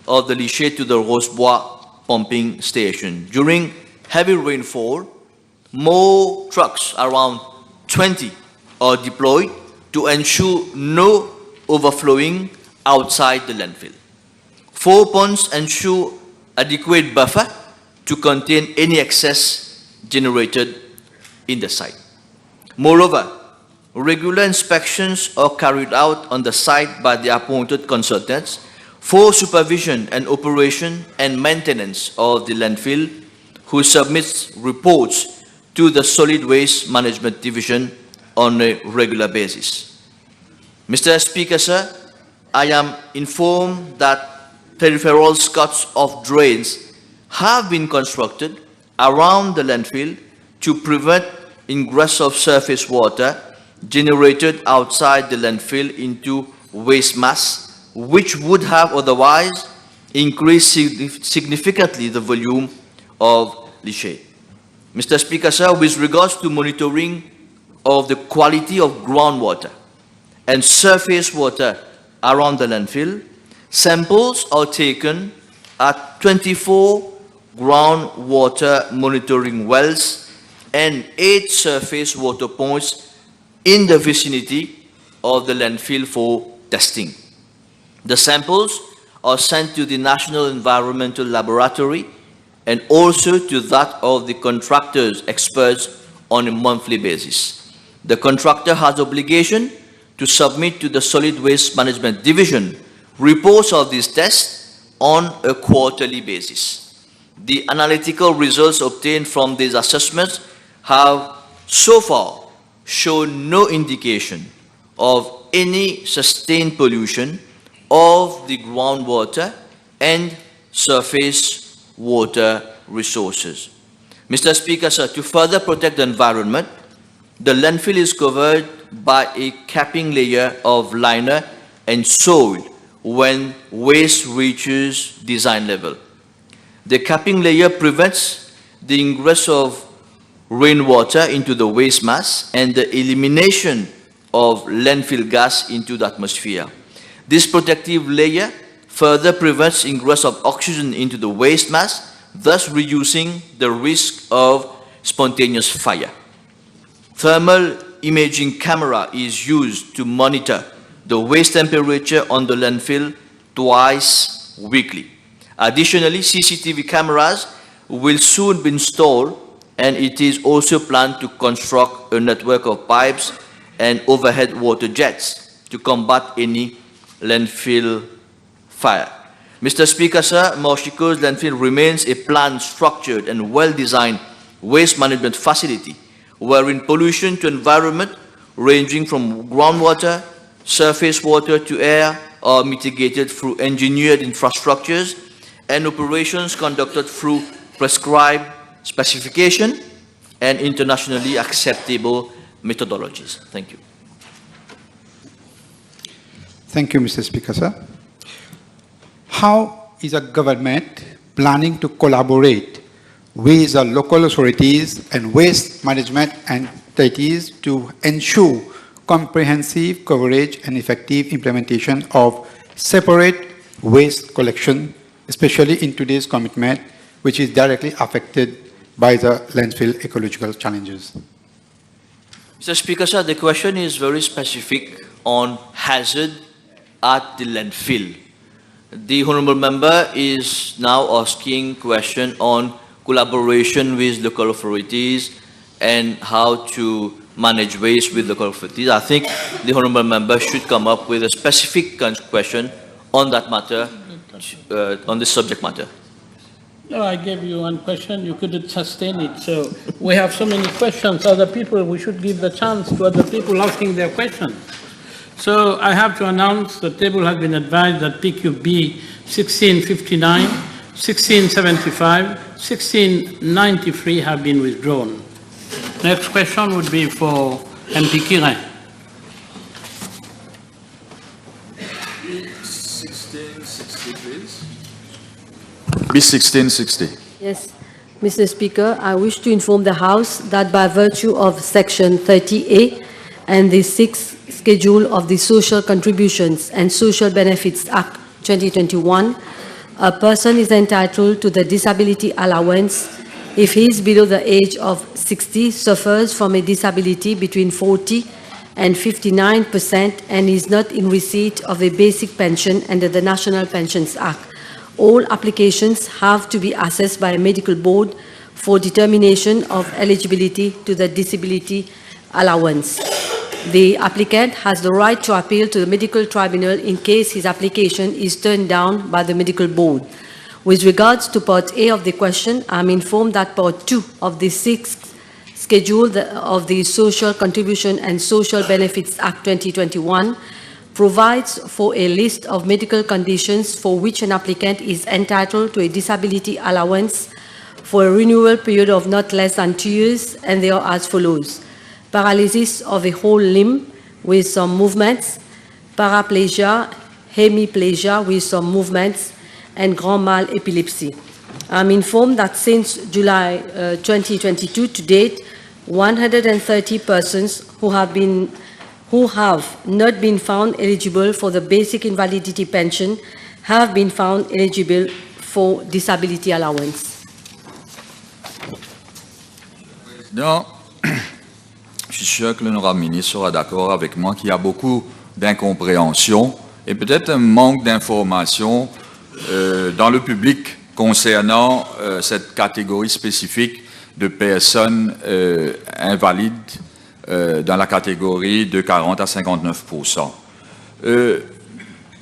of the leachate to the Rosebois pumping station. During heavy rainfall, more trucks, around 20, are deployed to ensure no overflowing outside the landfill. 4 ponds ensure adequate buffer to contain any excess generated in the site. Moreover, regular inspections are carried out on the site by the appointed consultants for supervision and operation and maintenance of the landfill, who submits reports to the Solid Waste Management Division on a regular basis. Mr. Speaker, sir, I am informed that peripheral skirts of drains have been constructed around the landfill to prevent ingress of surface water generated outside the landfill into waste mass, which would have otherwise increased significantly the volume of leachate. Mr. Speaker, sir, with regards to monitoring of the quality of groundwater and surface water around the landfill, samples are taken at 24 groundwater monitoring wells and 8 surface water points in the vicinity of the landfill for testing. The samples are sent to the National Environmental Laboratory and also to that of the contractor's experts on a monthly basis. The contractor has obligation to submit to the Solid Waste Management Division reports of these tests on a quarterly basis. The analytical results obtained from these assessments have so far shown no indication of any sustained pollution of the groundwater and surface water resources. Mr. Speaker, sir, to further protect the environment, the landfill is covered by a capping layer of liner and soil when waste reaches design level. The capping layer prevents the ingress of rainwater into the waste mass and the elimination of landfill gas into the atmosphere. This protective layer further prevents ingress of oxygen into the waste mass, thus reducing the risk of spontaneous fire. Thermal imaging camera is used to monitor the waste temperature on the landfill twice weekly. Additionally, CCTV cameras will soon be installed, and it is also planned to construct a network of pipes and overhead water jets to combat any landfill fire. Mr. Speaker, sir, Moshiko's landfill remains a planned, structured, and well-designed waste management facility wherein pollution to environment ranging from groundwater, surface water to air are mitigated through engineered infrastructures and operations conducted through prescribed specification and internationally acceptable methodologies. Thank you. Thank you, Mr. Speaker, sir. How is a government planning to collaborate with the local authorities and waste management entities to ensure comprehensive coverage and effective implementation of separate waste collection, especially in today's commitment, which is directly affected by the landfill ecological challenges? Mr. Speaker, sir, the question is very specific on hazard at the landfill. The Honourable Member is now asking question on collaboration with local authorities and how to manage waste with local authorities. I think the Honourable Member should come up with a specific question on that matter, on this subject matter. No, I gave you one question, you couldn't sustain it. So we have so many questions, other people, we should give the chance to other people asking their questions. So I have to announce the table has been advised that PQB 1659, 1675, 1693 have been withdrawn. Next question would be for MP Kirin. 1660, please. B1660. Yes. Mr. Speaker, I wish to inform the House that by virtue of Section 30A and the 6th Schedule of the Social Contributions and Social Benefits Act 2021, a person is entitled to the disability allowance if he is below the age of 60, suffers from a disability between 40 and 59%, and is not in receipt of a basic pension under the National Pensions Act. All applications have to be assessed by a medical board for determination of eligibility to the disability allowance. The applicant has the right to appeal to the medical tribunal in case his application is turned down by the medical board. With regards to Part A of the question, I am informed that Part 2 of the 6th Schedule of the Social Contribution and Social Benefits Act 2021 provides for a list of medical conditions for which an applicant is entitled to a disability allowance for a renewal period of not less than 2 years, and they are as follows: paralysis of a whole limb with some movements, paraplegia, hemiplegia with some movements, and grand mal epilepsy. I'm informed that since July 2022 to date, 130 persons who have not been found eligible for the basic invalidity pension have been found eligible for disability allowance. Président, je suis sûr que l'honorable ministre sera d'accord avec moi qu'il y a beaucoup d'incompréhension et peut-être un manque d'information dans le public concernant cette catégorie spécifique de personnes invalides dans la catégorie de 40 à 59%.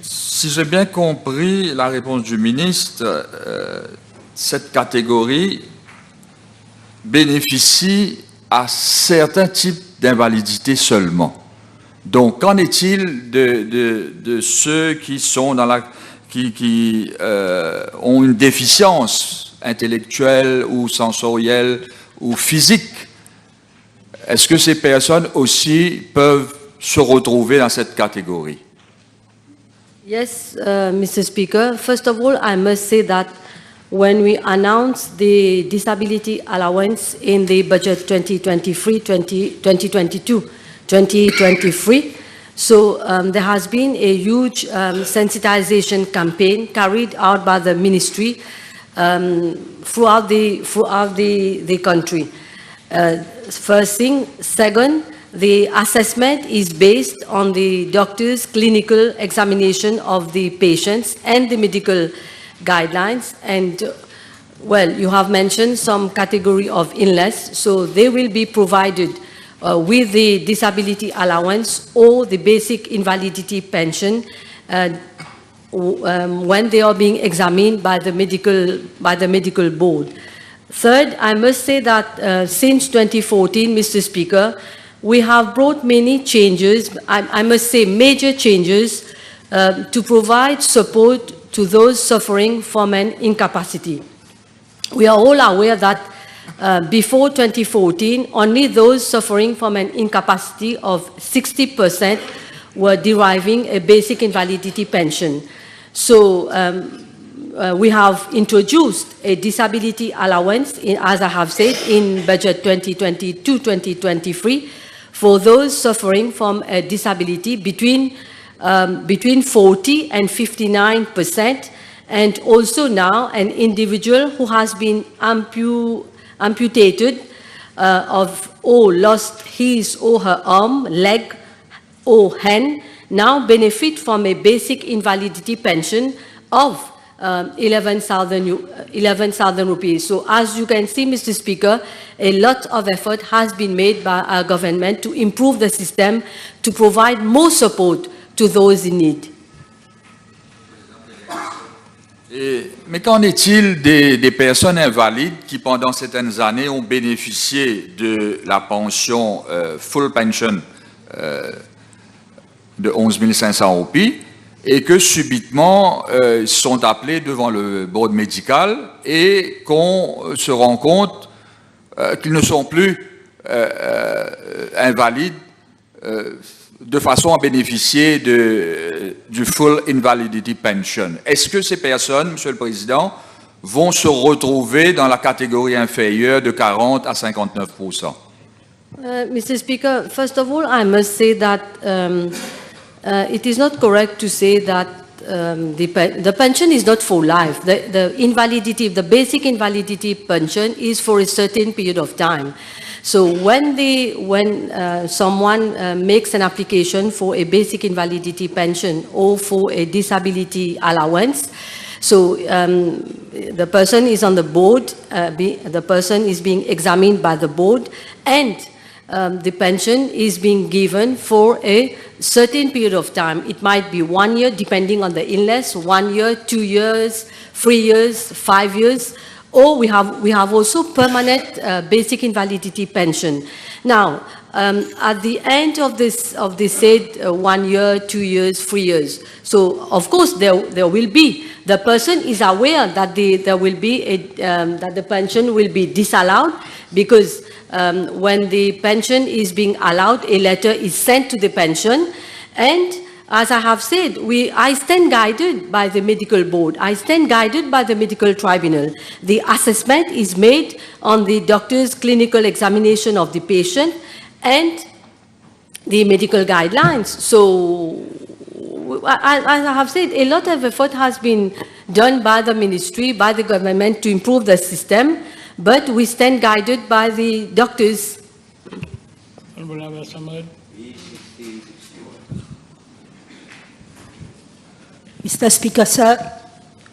Si j'ai bien compris la réponse du ministre, cette catégorie bénéficie à certains types d'invalidité seulement. Donc, qu'en est-il de ceux qui sont dans qui ont une déficience intellectuelle ou sensorielle ou physique? Est-ce que ces personnes aussi peuvent se retrouver dans cette catégorie? Yes, Mr. Speaker. First of all, I must say that when we announced the disability allowance in the budget 2022-2023, so there has been a huge sensitization campaign carried out by the ministry throughout the country. First thing. Second, the assessment is based on the doctor's clinical examination of the patients and the medical guidelines. And, well, you have mentioned some category of illness, so they will be provided with the disability allowance or the basic invalidity pension when they are being examined by the medical board. Third, I must say that since 2014, Mr. Speaker, we have brought many changes, I must say major changes, to provide support to those suffering from an incapacity. We are all aware that before 2014, only those suffering from an incapacity of 60% were deriving a basic invalidity pension. So we have introduced a disability allowance, as I have said, in budget 2022-2023 for those suffering from a disability between 40 and 59%, and also now an individual who has been amputated or lost his or her arm, leg, or hand now benefit from a basic invalidity pension of 11,000 rupees. So as you can see, Mr. Speaker, a lot of effort has been made by our government to improve the system, to provide more support to those in need. Mais qu'en est-il des personnes invalides qui, pendant certaines années, ont bénéficié de la pension full pension de 11 500 roupies et que subitement sont appelés devant le board médical et qu'on se rend compte qu'ils ne sont plus invalides de façon à bénéficier du full invalidity pension? Est-ce que ces personnes, Monsieur le Président, vont se retrouver dans la catégorie inférieure de 40 à 59%. Mr. Speaker, first of all, I must say that it is not correct to say that the pension is not for life. The invalidity, the basic invalidity pension is for a certain period of time. So when someone makes an application for a basic invalidity pension or for a disability allowance, so the person is on the board, the person is being examined by the board, and the pension is being given for a certain period of time. It might be 1 year, depending on the illness, 1 year, 2 years, 3 years, 5 years, or we have also permanent basic invalidity pension. Now, at the end of this said 1 year, 2 years, 3 years, so of course there will be, the person is aware that there will be that the pension will be disallowed, because when the pension is being allowed, a letter is sent to the pension, and as I have said, I stand guided by the medical board, I stand guided by the medical tribunal. The assessment is made on the doctor's clinical examination of the patient and the medical guidelines. So, as I have said, a lot of effort has been done by the ministry, by the government to improve the system, but we stand guided by the doctors. Mr. Speaker, sir,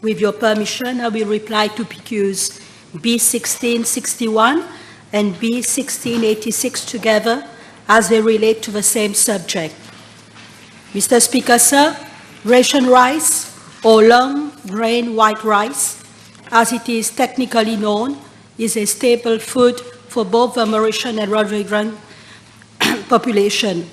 with your permission, I will reply to PQs B1661 and B1686 together, as they relate to the same subject. Mr. Speaker, sir, ration rice, or long grain white rice, as it is technically known, is a staple food for both the Mauritian and Rodriguez population,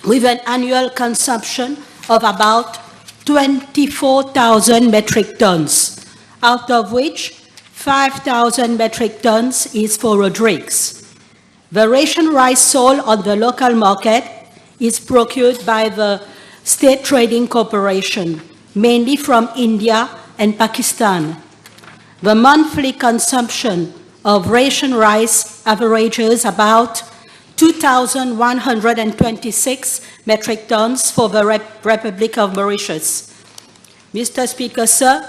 with an annual consumption of about 24,000 metric tons, out of which 5,000 metric tons is for Rodriguez. The ration rice sold on the local market is procured by the State Trading Corporation, mainly from India and Pakistan. The monthly consumption of ration rice averages about 2,126 metric tons for the Republic of Mauritius. Mr. Speaker, sir,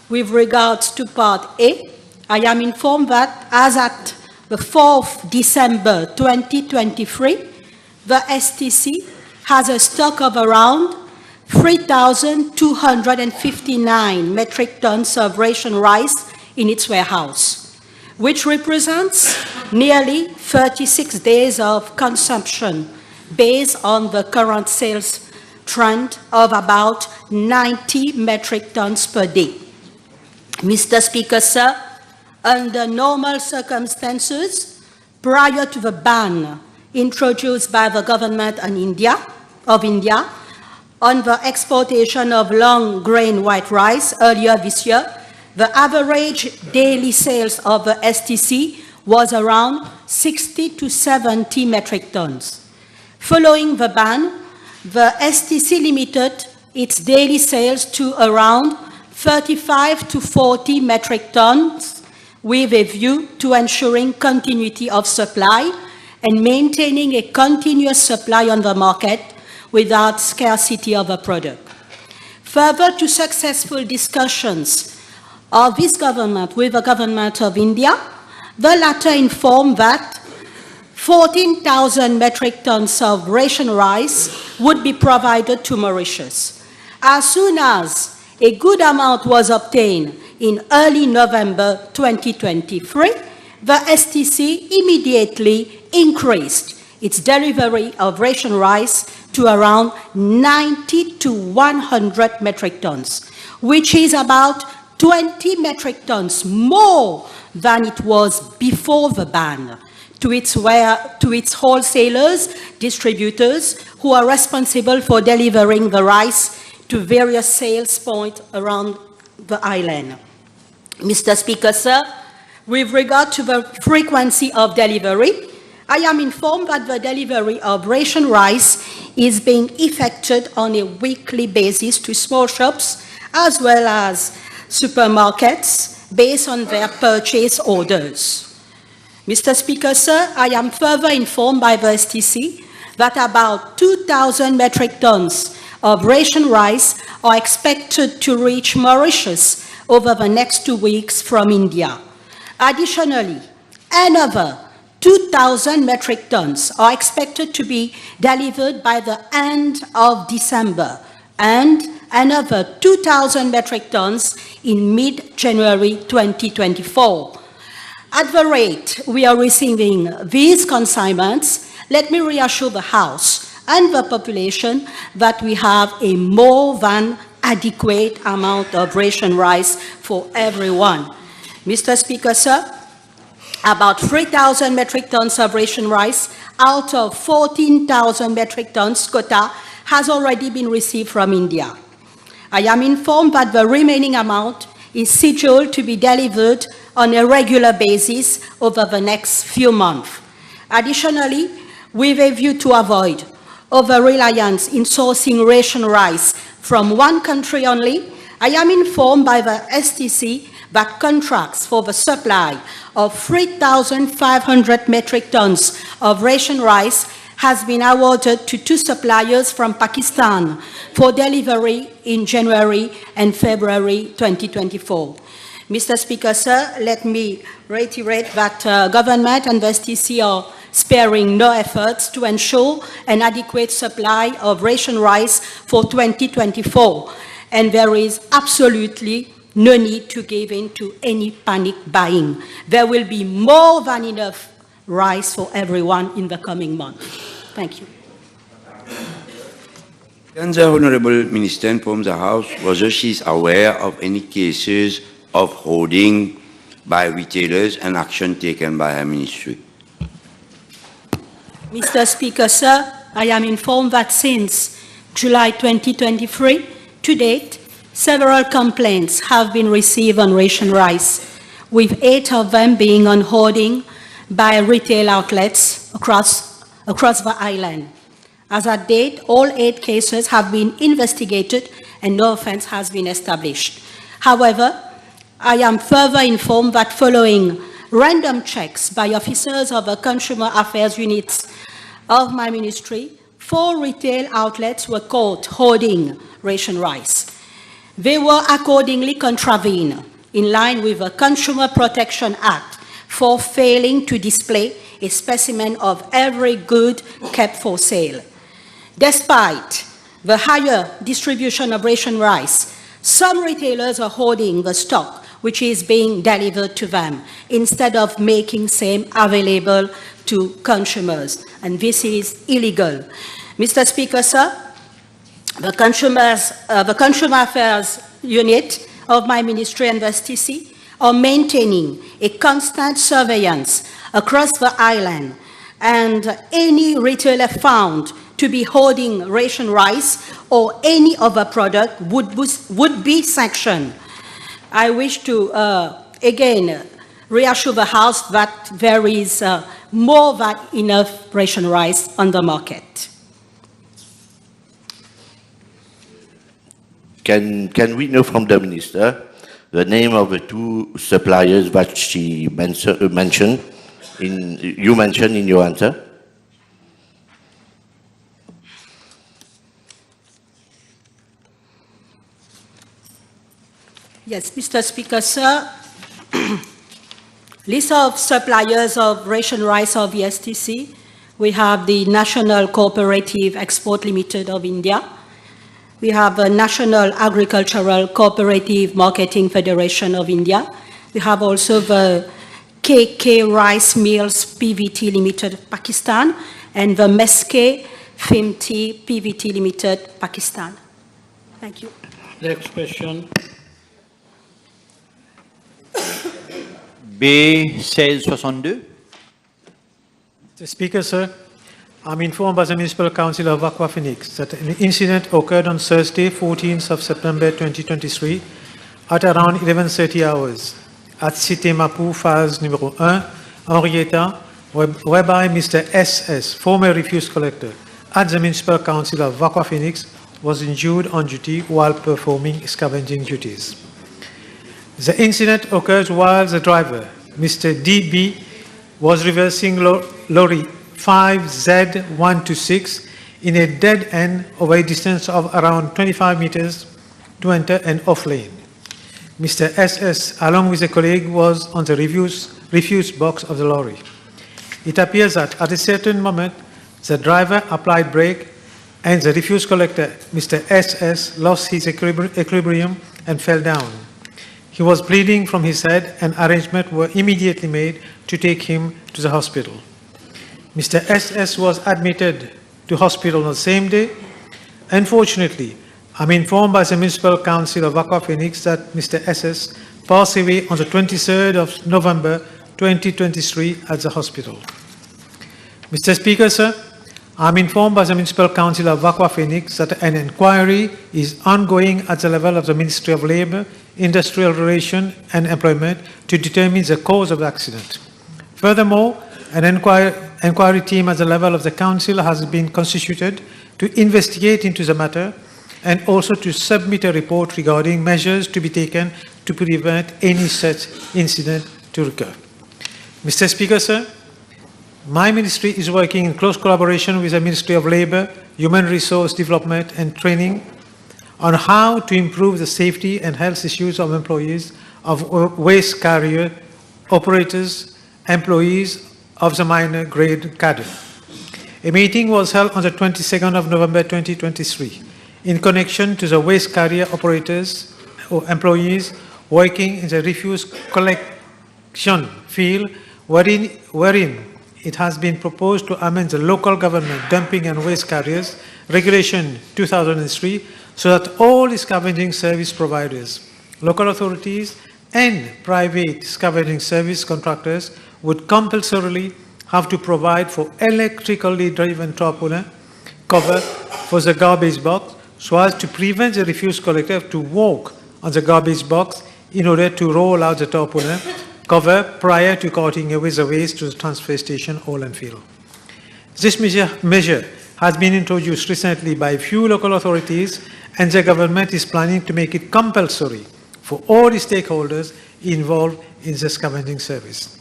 with regards to Part A, I am informed that as at the 4th December 2023, the STC has a stock of around 3,259 metric tons of ration rice in its warehouse, which represents nearly 36 days of consumption based on the current sales trend of about 90 metric tons per day. Mr. Speaker, sir, under normal circumstances, prior to the ban introduced by the government of India on the exportation of long grain white rice earlier this year, the average daily sales of the STC was around 60 to 70 metric tons. Following the ban, the STC limited its daily sales to around 35 to 40 metric tons, with a view to ensuring continuity of supply and maintaining a continuous supply on the market without scarcity of a product. Further to successful discussions of this government with the government of India, the latter informed that 14,000 metric tons of ration rice would be provided to Mauritius. As soon as a good amount was obtained in early November 2023, the STC immediately increased its delivery of ration rice to around 90 to 100 metric tons, which is about 20 metric tons more than it was before the ban, to its wholesalers, distributors, who are responsible for delivering the rice to various sales points around the island. Mr. Speaker, sir, with regard to the frequency of delivery, I am informed that the delivery of ration rice is being effected on a weekly basis to small shops as well as supermarkets based on their purchase orders. Mr. Speaker, sir, I am further informed by the STC that about 2,000 metric tons of ration rice are expected to reach Mauritius over the next 2 weeks from India. Additionally, another 2,000 metric tons are expected to be delivered by the end of December, and another 2,000 metric tons in mid-January 2024. At the rate we are receiving these consignments, let me reassure the House and the population that we have a more than adequate amount of ration rice for everyone. Mr. Speaker, sir, about 3,000 metric tons of ration rice out of 14,000 metric tons quota has already been received from India. I am informed that the remaining amount is scheduled to be delivered on a regular basis over the next few months. Additionally, with a view to avoid over-reliance in sourcing ration rice from one country only, I am informed by the STC that contracts for the supply of 3,500 metric tons of ration rice has been awarded to 2 suppliers from Pakistan for delivery in January and February 2024. Mr. Speaker, sir, let me reiterate that government and the STC are sparing no efforts to ensure an adequate supply of ration rice for 2024, and there is absolutely no need to give in to any panic buying. There will be more than enough rice for everyone in the coming months. Thank you. Can the Honourable Minister inform the House whether she is aware of any cases of hoarding by retailers and action taken by her ministry? Mr. Speaker, sir, I am informed that since July 2023, to date, several complaints have been received on ration rice, with 8 of them being on hoarding by retail outlets across the island. As at date, all 8 cases have been investigated and no offense has been established. However, I am further informed that following random checks by officers of the Consumer Affairs units of my ministry, 4 retail outlets were caught hoarding ration rice. They were accordingly contravened in line with the Consumer Protection Act for failing to display a specimen of every good kept for sale. Despite the higher distribution of ration rice, some retailers are hoarding the stock which is being delivered to them instead of making same available to consumers, and this is illegal. Mr. Speaker, sir, the Consumer Affairs Unit of my ministry and the STC are maintaining a constant surveillance across the island, and any retailer found to be hoarding ration rice or any other product would be sanctioned. I wish to again reassure the House that there is more than enough ration rice on the market. Can we know from the Minister the name of the 2 suppliers that she mentioned in your answer? Yes, Mr. Speaker, sir. List of suppliers of ration rice of the STC. We have the National Cooperative Export Limited of India. We have the National Agricultural Cooperative Marketing Federation of India. We have also the KK Rice Mills PVT Limited, Pakistan, and the Meske Fimti PVT Limited, Pakistan. Thank you. Next question. B1662. Mr. Speaker, sir, I'm informed by the Municipal Council of Aqua Phoenix that an incident occurred on Thursday, 14th of September 2023 at around 11:30 hours at Cité Mapou, phase numéro 1, Henrietta, whereby Mr. SS, former refuse collector at the Municipal Council of Aqua Phoenix, was injured on duty while performing scavenging duties. The incident occurs while the driver, Mr. D.B., was reversing lorry 5Z126 in a dead end over a distance of around 25 meters to enter an off lane. Mr. S.S., along with a colleague, was on the refuse box of the lorry. It appears that at a certain moment, the driver applied brake and the refuse collector, Mr. S.S., lost his equilibrium and fell down. He was bleeding from his head and arrangements were immediately made to take him to the hospital. Mr. S.S. was admitted to hospital on the same day. Unfortunately, I'm informed by the Municipal Council of Aqua Phoenix that Mr. S.S. passed away on the 23rd of November 2023 at the hospital. Mr. Speaker, sir, I'm informed by the Municipal Council of Aqua Phoenix that an inquiry is ongoing at the level of the Ministry of Labour, Industrial Relations and Employment to determine the cause of the accident. Furthermore, an inquiry team at the level of the Council has been constituted to investigate into the matter and also to submit a report regarding measures to be taken to prevent any such incident to recur. Mr. Speaker, sir, my ministry is working in close collaboration with the Ministry of Labour, Human Resource Development and Training on how to improve the safety and health issues of employees of waste carrier operators, employees of the minor grade cadre. A meeting was held on the 22nd of November 2023 in connection to the waste carrier operators or employees working in the refuse collection field, wherein it has been proposed to amend the local government dumping and waste carriers regulation 2003 so that all scavenging service providers, local authorities and private scavenging service contractors would compulsorily have to provide for electrically driven tarpaulin cover for the garbage box so as to prevent the refuse collector to walk on the garbage box in order to roll out the tarpaulin cover prior to carting away the waste to the transfer station or landfill. This measure has been introduced recently by a few local authorities and the government is planning to make it compulsory for all the stakeholders involved in the scavenging service.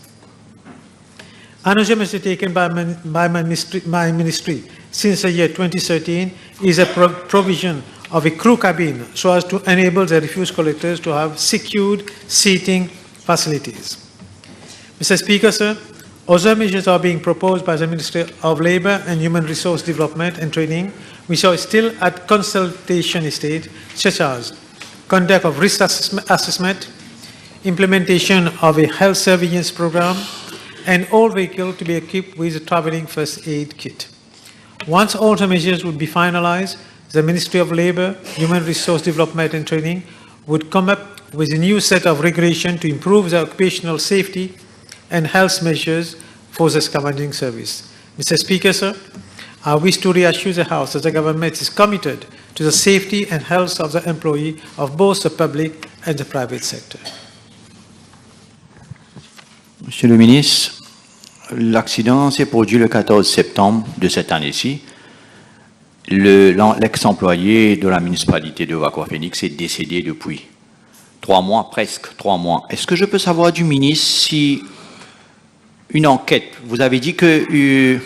Another measure taken by my ministry since the year 2013 is a provision of a crew cabin so as to enable the refuse collectors to have secured seating facilities. Mr. Speaker, sir, other measures are being proposed by the Ministry of Labour and Human Resource Development and Training, which are still at consultation stage, such as conduct of risk assessment, implementation of a health surveillance program, and all vehicles to be equipped with a travelling first aid kit. Once all the measures would be finalized, the Ministry of Labour, Human Resource Development and Training would come up with a new set of regulations to improve the occupational safety and health measures for the scavenging service. Mr. Speaker, sir, I wish to reassure the House that the government is committed to the safety and health of the employee of both the public and the private sector. Monsieur le ministre, l'accident s'est produit le 14 septembre de cette année-ci. L'ex-employé de la municipalité de Aqua Phoenix est décédé depuis 3 mois, presque 3 mois. Est-ce que je peux savoir du ministre si une enquête, vous avez dit que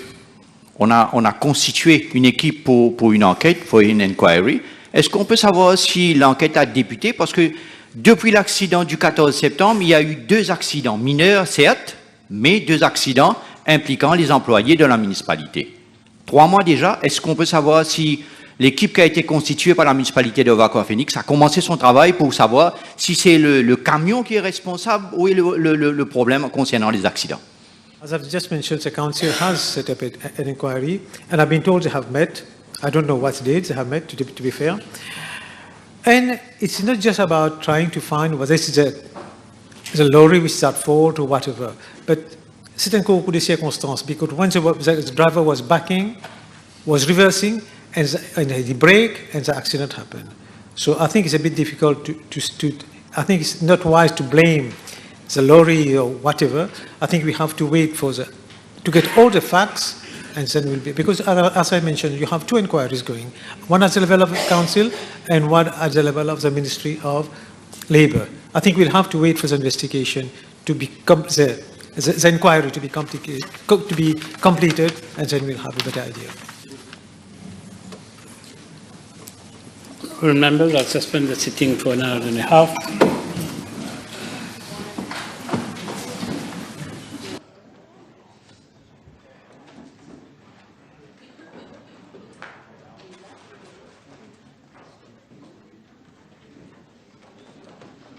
on a constitué une équipe pour une enquête, pour une inquiry. Est-ce qu'on peut savoir si l'enquête a débuté? Parce que depuis l'accident du 14 septembre, il y a eu 2 accidents mineurs, certes, mais 2 accidents impliquant les employés de la municipalité. 3 mois déjà, est-ce qu'on peut savoir si l'équipe qui a été constituée par la municipalité de Aqua Phoenix a commencé son travail pour savoir si c'est le camion qui est responsable ou est le problème concernant les accidents? As I've just mentioned, the council has set up an inquiry, and I've been told they have met. I don't know what dates they have met, to be fair. And it's not just about trying to find whether it's a lorry which is at fault or whatever, but c'est un concours de circonstances, because when the driver was backing, was reversing, and he braked, and the accident happened. So I think it's a bit difficult I think it's not wise to blame the lorry or whatever. I think we have to wait to get all the facts, and then we'll be, because as I mentioned, you have 2 inquiries going, one at the level of the council and one at the level of the Ministry of Labour. I think we'll have to wait for the investigation to become, the inquiry to be completed, and then we'll have a better idea. Remember, I'll suspend the sitting for an hour and a half.